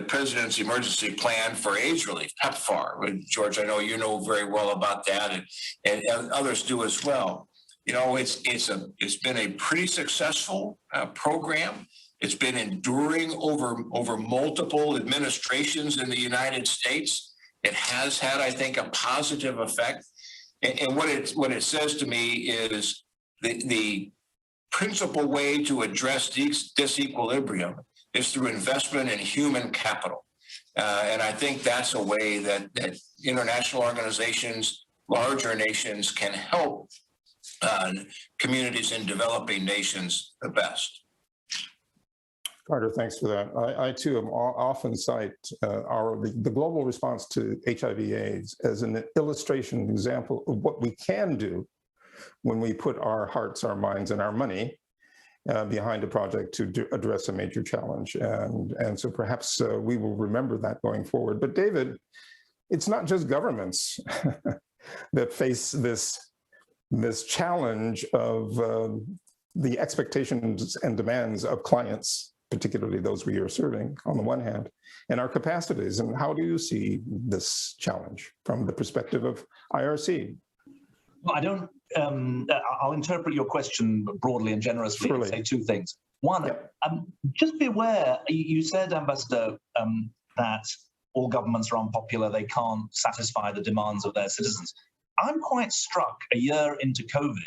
President's Emergency Plan for AIDS Relief, PEPFAR. George, I know you know very well about that, and others do as well. It's been a pretty successful program. It's been enduring over multiple administrations in the United States. It has had, I think, a positive effect. And what it says to me is the principal way to address disequilibrium is through investment in human capital. And I think that's a way that international organizations, larger nations can help communities in developing nations the best. Carter, thanks for that. I too am often cite the global response to HIV/AIDS as an illustration, example of what we can do when we put our hearts, our minds, and our money behind a project to address a major challenge. And so perhaps we will remember that going forward. But David, it's not just governments that face this challenge of the expectations and demands of clients, particularly those we are serving on the one hand, and our capacities. And how do you see this challenge from the perspective of IRC? Well, I'll interpret your question broadly and generously and say two things. One, just be aware, you said, Ambassador, that all governments are unpopular, they can't satisfy the demands of their citizens. I'm quite struck a year into COVID,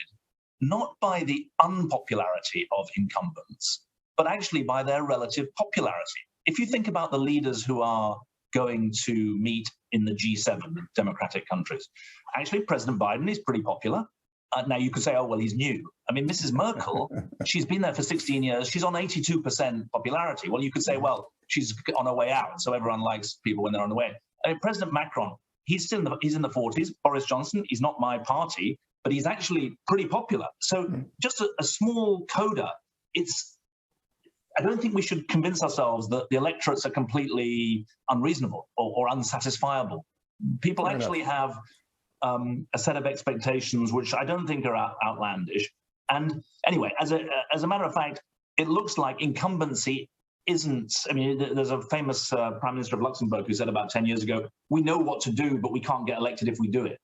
not by the unpopularity of incumbents, but actually by their relative popularity. If you think about the leaders who are going to meet in the G7 democratic countries, actually President Biden is pretty popular. Now you could say, oh, well, he's new. I mean, Mrs. Merkel, she's been there for 16 years. She's on 82% popularity. Well, you could say, well, she's on her way out. So everyone likes people when they're on the way. I mean, President Macron, he's in the 40s. Boris Johnson, he's not my party, but he's actually pretty popular. So just a small coda. I don't think we should convince ourselves that the electorates are completely unreasonable or unsatisfiable. People actually have a set of expectations which I don't think are outlandish. And anyway, as a matter of fact, it looks like incumbency isn't. I mean, there's a famous Prime Minister of Luxembourg who said about 10 years ago, we know what to do, but we can't get elected if we do it.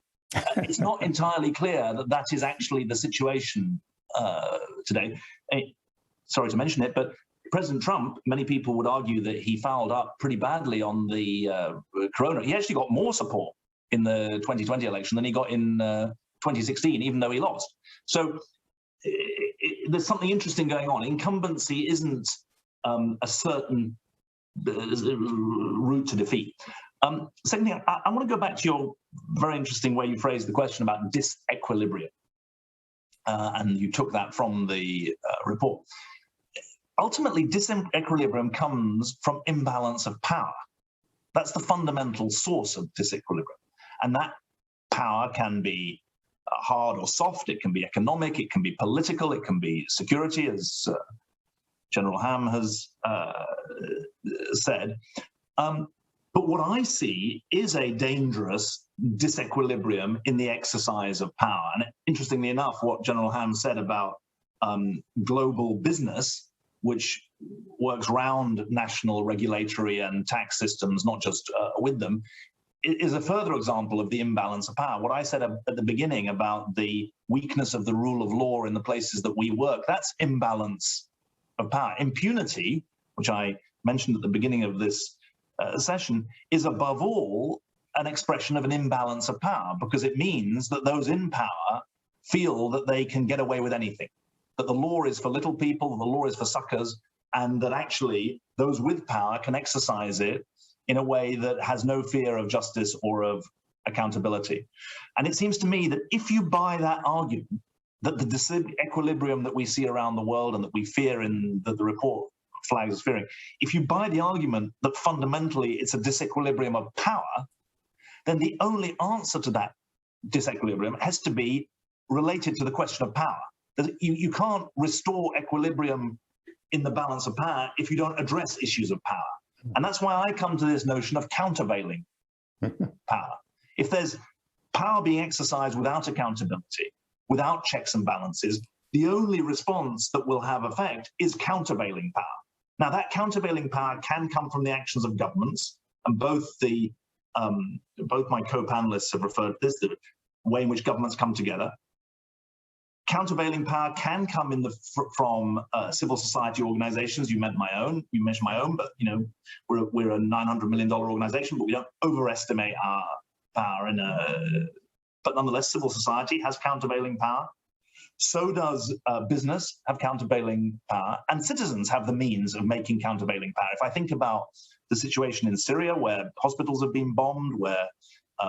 It's not entirely clear that that is actually the situation today. Sorry to mention it, but President Trump, many people would argue that he fouled up pretty badly on the corona. He actually got more support in the 2020 election than he got in 2016, even though he lost. So there's something interesting going on. Incumbency isn't a certain route to defeat. Second thing, I want to go back to your very interesting way you phrased the question about disequilibrium. And you took that from the report. Ultimately, disequilibrium comes from imbalance of power. That's the fundamental source of disequilibrium. And that power can be hard or soft, it can be economic, it can be political, it can be security, as General Ham has said. But what I see is a dangerous disequilibrium in the exercise of power. And interestingly enough, what General Ham said about global business, which works round national regulatory and tax systems, not just with them, is a further example of the imbalance of power. What I said at the beginning about the weakness of the rule of law in the places that we work, that's imbalance of power. Impunity, which I mentioned at the beginning of this session, is above all an expression of an imbalance of power, because it means that those in power feel that they can get away with anything, that the law is for little people, that the law is for suckers, and that actually those with power can exercise it in a way that has no fear of justice or of accountability. And it seems to me that if you buy that argument, that the disequilibrium that we see around the world and that we fear that the report flags as fearing, if you buy the argument that fundamentally it's a disequilibrium of power, then the only answer to that disequilibrium has to be related to the question of power. That you can't restore equilibrium in the balance of power if you don't address issues of power. And that's why I come to this notion of countervailing power. If there's power being exercised without accountability, without checks and balances, the only response that will have effect is countervailing power. Now, that countervailing power can come from the actions of governments, and both my co-panelists have referred to this, the way in which governments come together. Countervailing power can come from civil society organizations. You mentioned my own, but we're a $900 million organization, but we don't overestimate our power. But nonetheless, civil society has countervailing power. So does business have countervailing power, and citizens have the means of making countervailing power. If I think about the situation in Syria, where hospitals have been bombed, where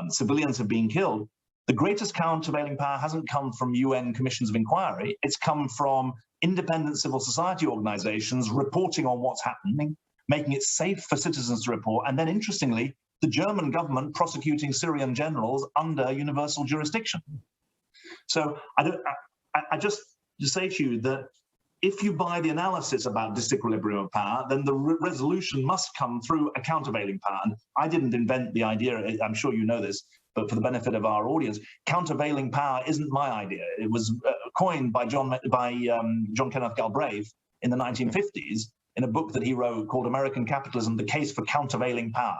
civilians have been killed, the greatest countervailing power hasn't come from UN commissions of inquiry. It's come from independent civil society organizations reporting on what's happening, making it safe for citizens to report, and then, interestingly, the German government prosecuting Syrian generals under universal jurisdiction. So I just say to you that if you buy the analysis about disequilibrium of power, then the resolution must come through a countervailing power. And I didn't invent the idea, I'm sure you know this, but for the benefit of our audience, countervailing power isn't my idea. It was coined by John Kenneth Galbraith in the 1950s in a book that he wrote called American Capitalism, The Case for Countervailing Power.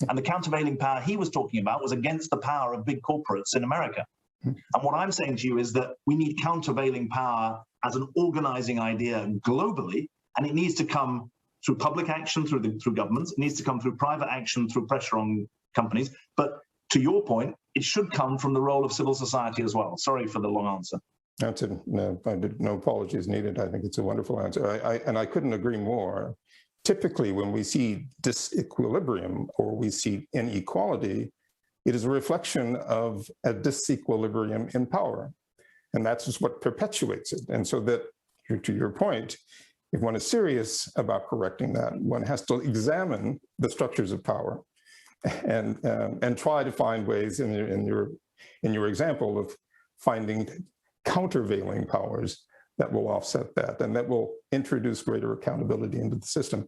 And the countervailing power he was talking about was against the power of big corporates in America. And what I'm saying to you is that we need countervailing power as an organizing idea globally, and it needs to come through public action, through governments. It needs to come through private action, through pressure on companies. But to your point, it should come from the role of civil society as well. Sorry for the long answer. No apologies needed. I think it's a wonderful answer. I couldn't agree more. Typically, when we see disequilibrium or we see inequality, it is a reflection of a disequilibrium in power. And that's just what perpetuates it. And so that, to your point, if one is serious about correcting that, one has to examine the structures of power and try to find ways in your example of finding countervailing powers that will offset that and that will introduce greater accountability into the system.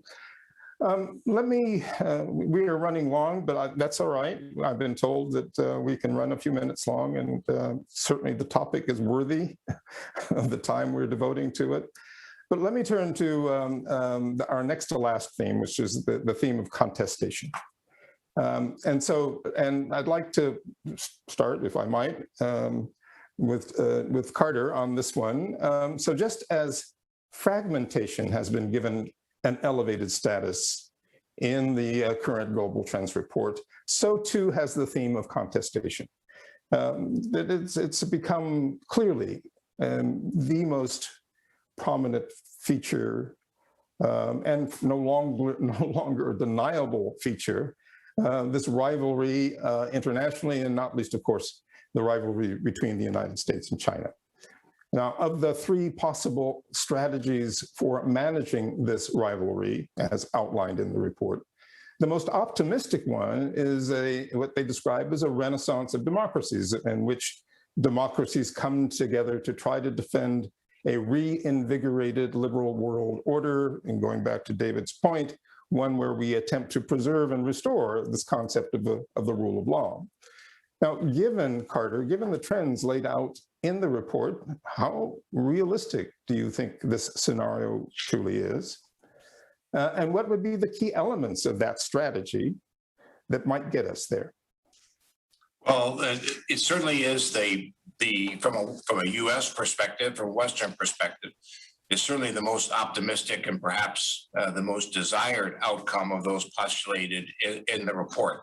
We are running long, but that's all right. I've been told that we can run a few minutes long, and certainly the topic is worthy of the time we're devoting to it. But let me turn to our next to last theme, which is the theme of contestation. And I'd like to start, if I might, with Carter on this one. So just as fragmentation has been given an elevated status in the current Global Trends report, so too has the theme of contestation. It's become clearly the most prominent feature and no longer a deniable feature, this rivalry internationally, and not least, of course, the rivalry between the United States and China. Now, of the three possible strategies for managing this rivalry, as outlined in the report, the most optimistic one is what they describe as a renaissance of democracies, in which democracies come together to try to defend a reinvigorated liberal world order, and going back to David's point, one where we attempt to preserve and restore this concept of the rule of law. Now, given the trends laid out in the report, how realistic do you think this scenario truly is? And what would be the key elements of that strategy that might get us there? Well, it certainly is from a U.S. perspective, from a Western perspective, certainly the most optimistic and perhaps the most desired outcome of those postulated in the report.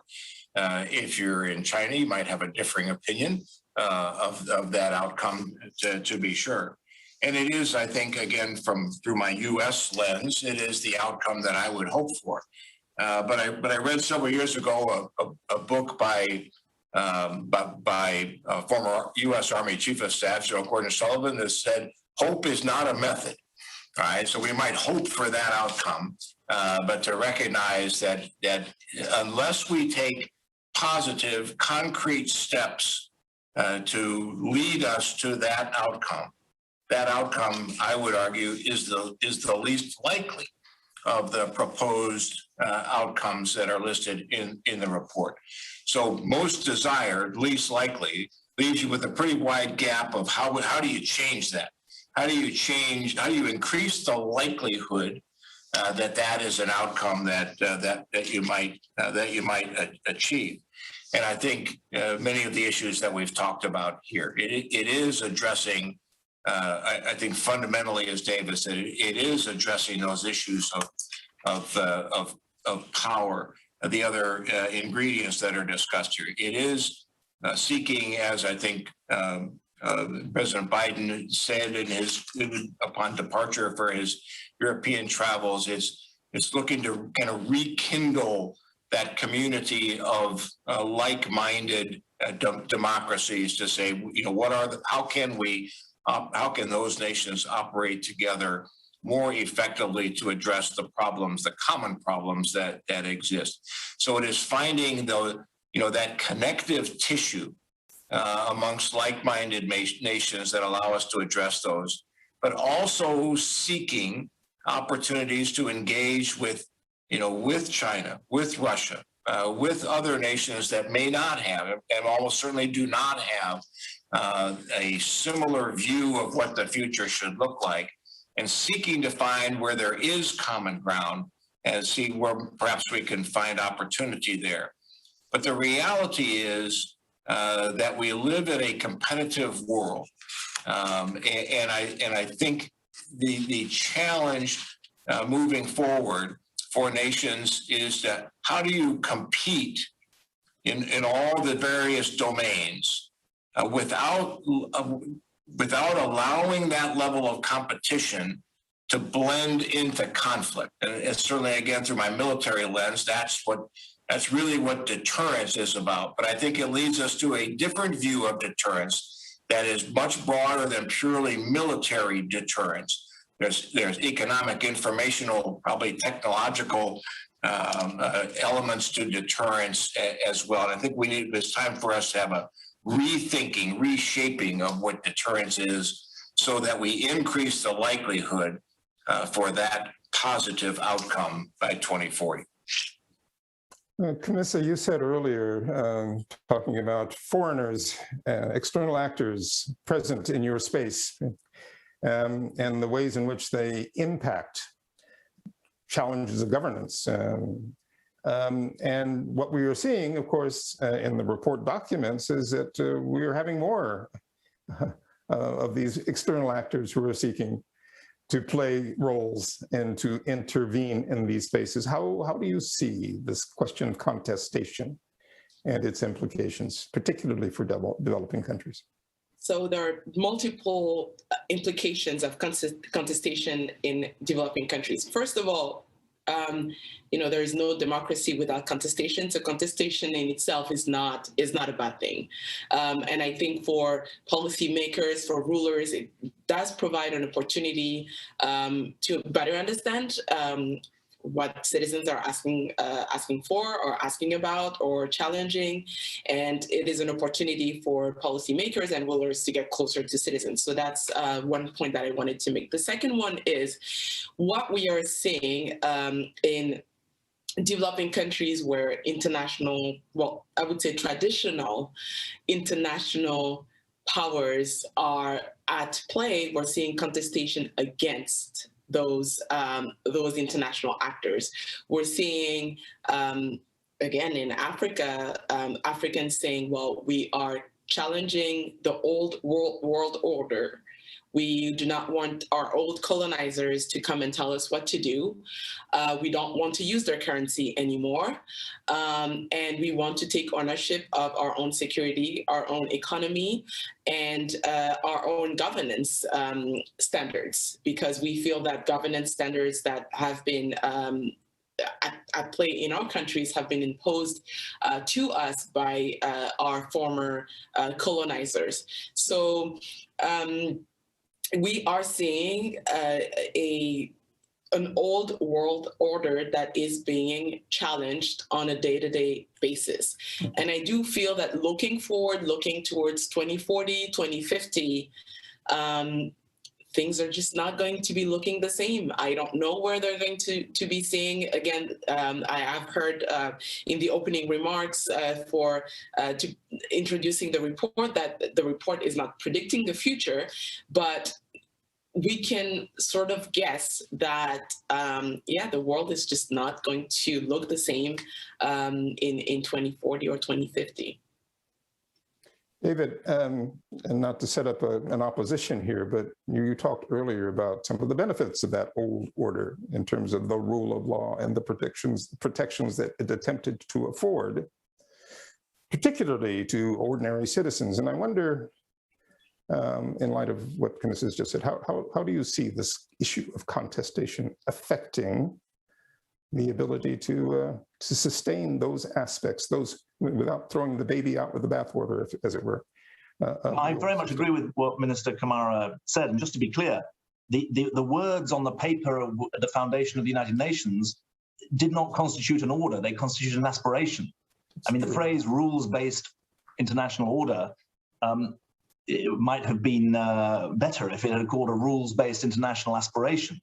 If you're in China, you might have a differing opinion of that outcome, to be sure. And it is, I think, again, through my U.S. lens, it is the outcome that I would hope for. But I read several years ago a book by former U.S. Army Chief of Staff General Gordon Sullivan that said, "Hope is not a method." All right, so we might hope for that outcome, but to recognize that unless we take positive, concrete steps to lead us to that outcome, I would argue, is the least likely of the proposed outcomes that are listed in the report. So most desired, least likely, leaves you with a pretty wide gap of how do you change that? How do you increase the likelihood that is an outcome that you might achieve? And I think many of the issues that we've talked about here, it is addressing, I think fundamentally, as David said, it is addressing those issues of power, the other ingredients that are discussed here. It is seeking, as I think President Biden said upon departure for his European travels, it's looking to kind of rekindle that community of like-minded democracies to say, how can those nations operate together more effectively to address the common problems that exist. So it is finding that connective tissue amongst like-minded nations that allow us to address those, but also seeking opportunities to engage with China, with Russia, with other nations that may not have, and almost certainly do not have, a similar view of what the future should look like, and seeking to find where there is common ground and see where perhaps we can find opportunity there. But the reality is that we live in a competitive world. And I think the challenge moving forward for nations is that how do you compete in all the various domains without allowing that level of competition to blend into conflict? And certainly, again, through my military lens, that's really what deterrence is about. But I think it leads us to a different view of deterrence that is much broader than purely military deterrence. There's economic, informational, probably technological elements to deterrence as well. And I think it's time for us to have a rethinking, reshaping of what deterrence is so that we increase the likelihood for that positive outcome by 2040. Camissa, you said earlier, talking about foreigners, external actors present in your space, and the ways in which they impact challenges of governance. And what we are seeing, of course, in the report documents is that we are having more of these external actors who are seeking to play roles and to intervene in these spaces. How do you see this question of contestation and its implications, particularly for developing countries? So there are multiple implications of contestation in developing countries. First of all, there is no democracy without contestation. So contestation in itself is not a bad thing. And I think for policymakers, for rulers, it does provide an opportunity to better understand what citizens are asking for or asking about or challenging. And it is an opportunity for policymakers and rulers to get closer to citizens. So that's one point that I wanted to make. The second one is what we are seeing in developing countries where traditional international powers are at play. We're seeing contestation against those international actors. We're seeing, again, in Africa, Africans saying, well, we are challenging the old world order. We do not want our old colonizers to come and tell us what to do. We don't want to use their currency anymore. And we want to take ownership of our own security, our own economy, and our own governance standards, because we feel that governance standards that have been at play in our countries have been imposed to us by our former colonizers. So we are seeing an old world order that is being challenged on a day-to-day basis. And I do feel that looking forward, looking towards 2040, 2050, things are just not going to be looking the same. I don't know where they're going to be seeing. Again, I have heard in the opening remarks to introducing the report that the report is not predicting the future, but we can sort of guess that, yeah, the world is just not going to look the same in 2040 or 2050. David, and not to set up an opposition here, but you talked earlier about some of the benefits of that old order in terms of the rule of law and the protections that it attempted to afford, particularly to ordinary citizens. And I wonder, in light of what Candace just said, how do you see this issue of contestation affecting the ability to sustain those aspects, without throwing the baby out with the bathwater, as it were? I very much agree with what Minister Kamara said. And just to be clear, the words on the paper at the foundation of the United Nations did not constitute an order, they constituted an aspiration. I mean, the phrase rules-based international order, it might have been better if it had called a rules-based international aspiration,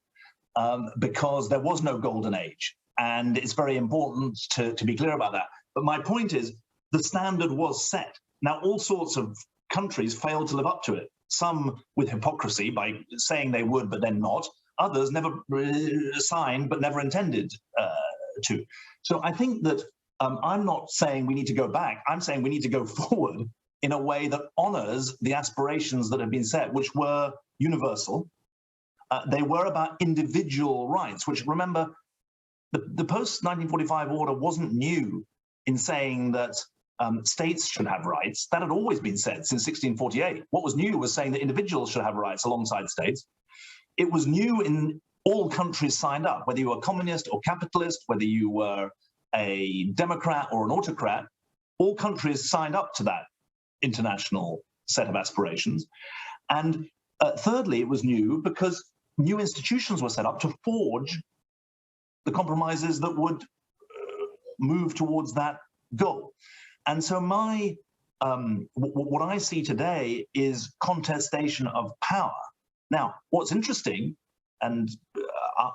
because there was no golden age. And it's very important to be clear about that. But my point is, the standard was set. Now, all sorts of countries failed to live up to it. Some with hypocrisy by saying they would, but then not. Others never signed, but never intended to. So I think that I'm not saying we need to go back. I'm saying we need to go forward in a way that honors the aspirations that have been set, which were universal. They were about individual rights, which, remember, the post-1945 order wasn't new in saying that states should have rights. That had always been said since 1648. What was new was saying that individuals should have rights alongside states. It was new in all countries signed up, whether you were communist or capitalist, whether you were a democrat or an autocrat, all countries signed up to that international set of aspirations. And thirdly, it was new because new institutions were set up to forge the compromises that would move towards that goal. And so what I see today is contestation of power. Now, what's interesting, and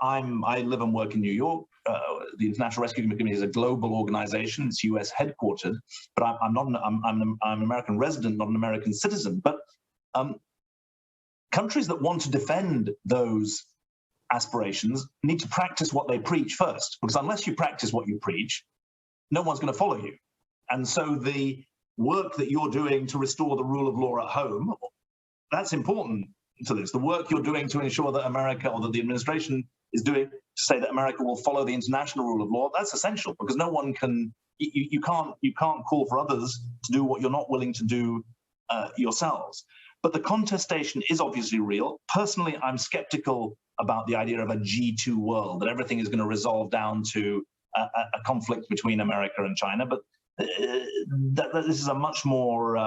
I live and work in New York. The International Rescue Committee is a global organization. It's US headquartered, but I'm an American resident, not an American citizen. But countries that want to defend those aspirations need to practice what they preach first, because unless you practice what you preach, no one's going to follow you. And so the work that you're doing to restore the rule of law at home, that's important to this. The work you're doing to ensure that America, or that the administration is doing to say that America will follow the international rule of law, that's essential, because no one can, you can't call for others to do what you're not willing to do yourselves. But the contestation is obviously real. Personally, I'm skeptical about the idea of a G2 world, that everything is going to resolve down to a conflict between America and China. But this is a much more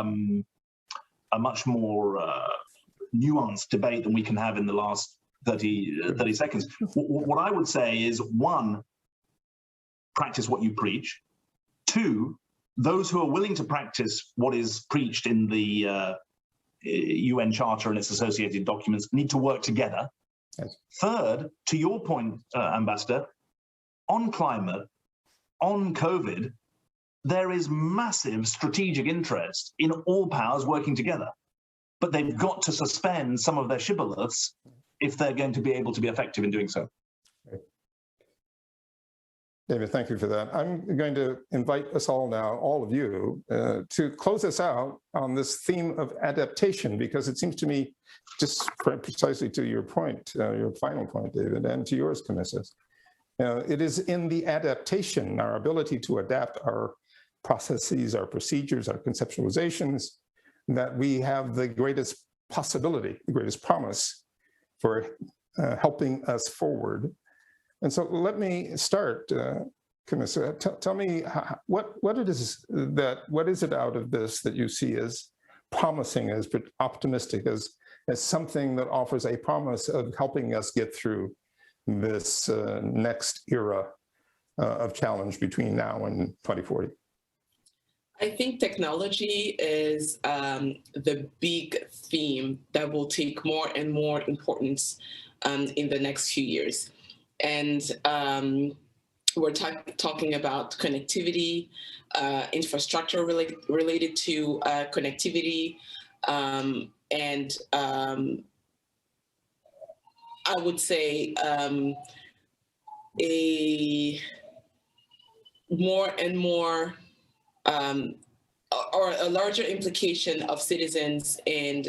nuanced debate than we can have in the last 30 seconds. What I would say is, one, practice what you preach. Two, those who are willing to practice what is preached in the UN Charter and its associated documents need to work together. Yes. Third, to your point, Ambassador, on climate, on COVID, there is massive strategic interest in all powers working together. But they've got to suspend some of their shibboleths if they're going to be able to be effective in doing so. David, thank you for that. I'm going to invite us all now, all of you, to close us out on this theme of adaptation, because it seems to me, just precisely to your point, your final point, David, and to yours, Camissa, it is in the adaptation, our ability to adapt our processes, our procedures, our conceptualizations, that we have the greatest possibility, the greatest promise for helping us forward. And so let me start, Camissa. Tell me what is it out of this that you see as promising, as optimistic, as something that offers a promise of helping us get through this next era of challenge between now and 2040? I think technology is the big theme that will take more and more importance in the next few years. And we're talking about connectivity, infrastructure related to connectivity, and I would say a more and more or a larger implication of citizens and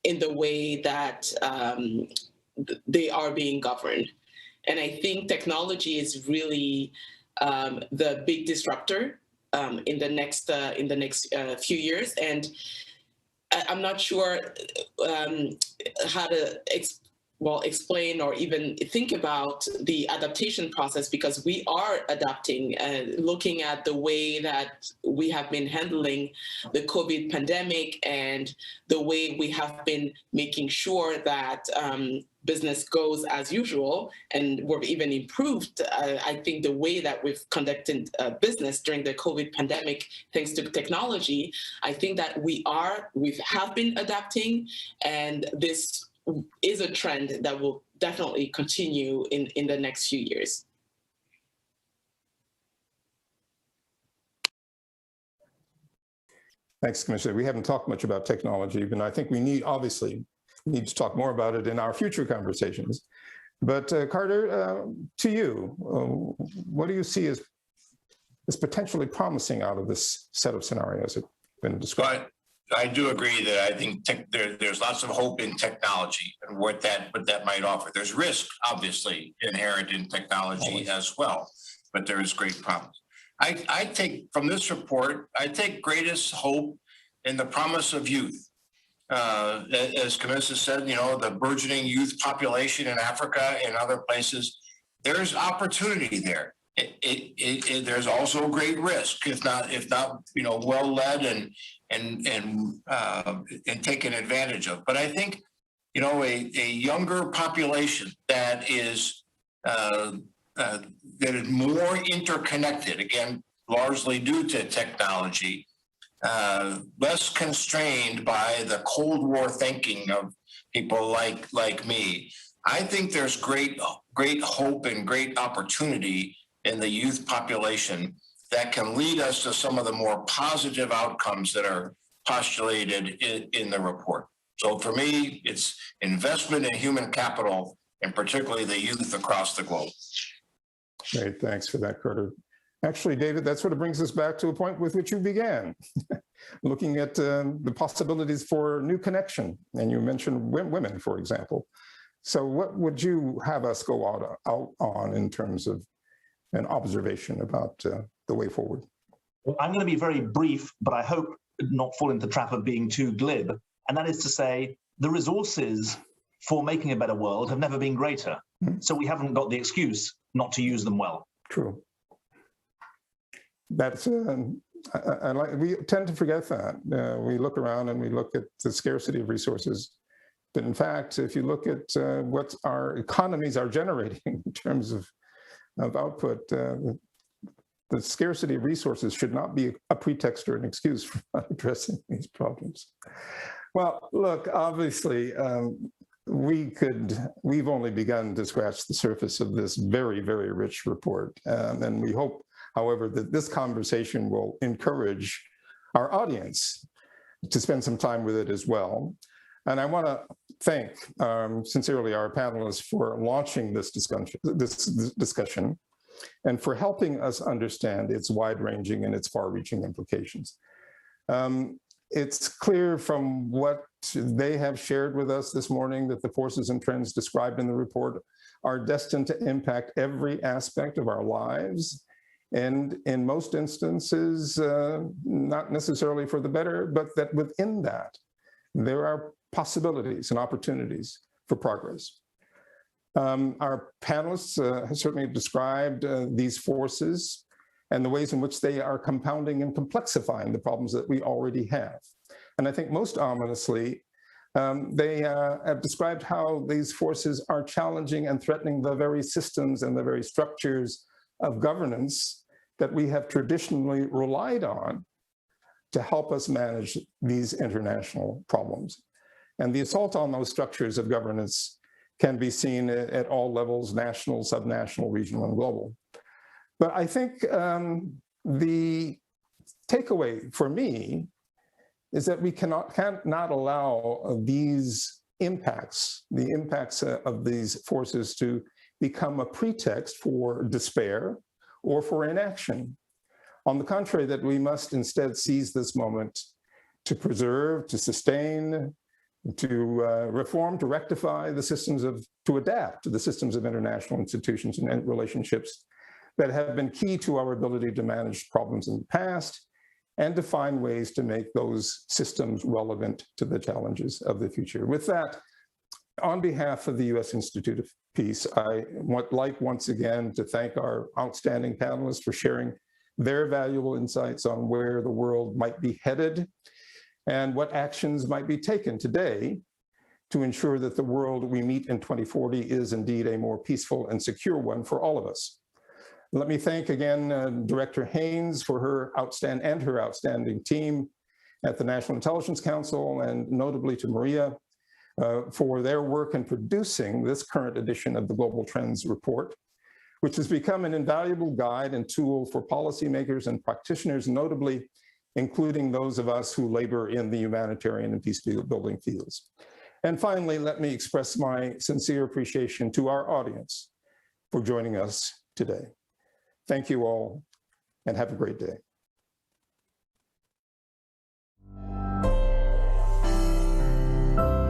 in the way that they are being governed. And I think technology is really the big disruptor in the next few years. And I'm not sure how to explain or even think about the adaptation process, because we are adapting, looking at the way that we have been handling the COVID pandemic and the way we have been making sure that business goes as usual. And we've even improved, I think, the way that we've conducted business during the COVID pandemic, thanks to technology. I think that we have been adapting, and this is a trend that will definitely continue in the next few years. Thanks, Commissioner. We haven't talked much about technology, but I think we obviously need to talk more about it in our future conversations. But Carter, to you, what do you see as potentially promising out of this set of scenarios that have been described? But I do agree that I think there's lots of hope in technology and what that might offer. There's risk, obviously, inherent in technology as well, but there is great promise. I take from this report, I take greatest hope in the promise of youth. As Camissa said, the burgeoning youth population in Africa and other places, there's opportunity there. There's also great risk, if not well led and taken advantage of. But I think a younger population that is more interconnected, again, largely due to technology, less constrained by the Cold War thinking of people like me. I think there's great hope and great opportunity in the youth population that can lead us to some of the more positive outcomes that are postulated in the report. So for me, it's investment in human capital, and particularly the youth across the globe. Great, thanks for that, Carter. Actually, David, that sort of brings us back to a point with which you began, looking at the possibilities for new connection. And you mentioned women, for example. So what would you have us go out on in terms of an observation about the way forward? Well, I'm going to be very brief, but I hope not fall into the trap of being too glib. And that is to say, the resources for making a better world have never been greater. Mm-hmm. So we haven't got the excuse not to use them well. True. That's we tend to forget that. We look around and we look at the scarcity of resources. But in fact, if you look at what our economies are generating in terms of output, the scarcity of resources should not be a pretext or an excuse for not addressing these problems. Well, look, obviously, we've only begun to scratch the surface of this very, very rich report. And we hope, however, that this conversation will encourage our audience to spend some time with it as well. And I want to thank sincerely our panelists for launching this discussion. and for helping us understand its wide-ranging and its far-reaching implications. It's clear from what they have shared with us this morning that the forces and trends described in the report are destined to impact every aspect of our lives, and in most instances, not necessarily for the better, but that within that, there are possibilities and opportunities for progress. Our panelists have certainly described these forces and the ways in which they are compounding and complexifying the problems that we already have. And I think most ominously, they have described how these forces are challenging and threatening the very systems and the very structures of governance that we have traditionally relied on to help us manage these international problems. And the assault on those structures of governance can be seen at all levels, national, subnational, regional, and global. But I think the takeaway for me is that we cannot allow these impacts, the impacts of these forces, to become a pretext for despair or for inaction. On the contrary, that we must instead seize this moment to preserve, to sustain, to reform, to rectify the systems to adapt to the systems of international institutions and relationships that have been key to our ability to manage problems in the past and to find ways to make those systems relevant to the challenges of the future. With that, on behalf of the U.S. Institute of Peace, I would like once again to thank our outstanding panelists for sharing their valuable insights on where the world might be headed and what actions might be taken today to ensure that the world we meet in 2040 is indeed a more peaceful and secure one for all of us. Let me thank again Director Haynes for her outstanding team at the National Intelligence Council, and notably to Maria for their work in producing this current edition of the Global Trends Report, which has become an invaluable guide and tool for policymakers and practitioners, notably including those of us who labor in the humanitarian and peace-building fields. And finally, let me express my sincere appreciation to our audience for joining us today. Thank you all, and have a great day.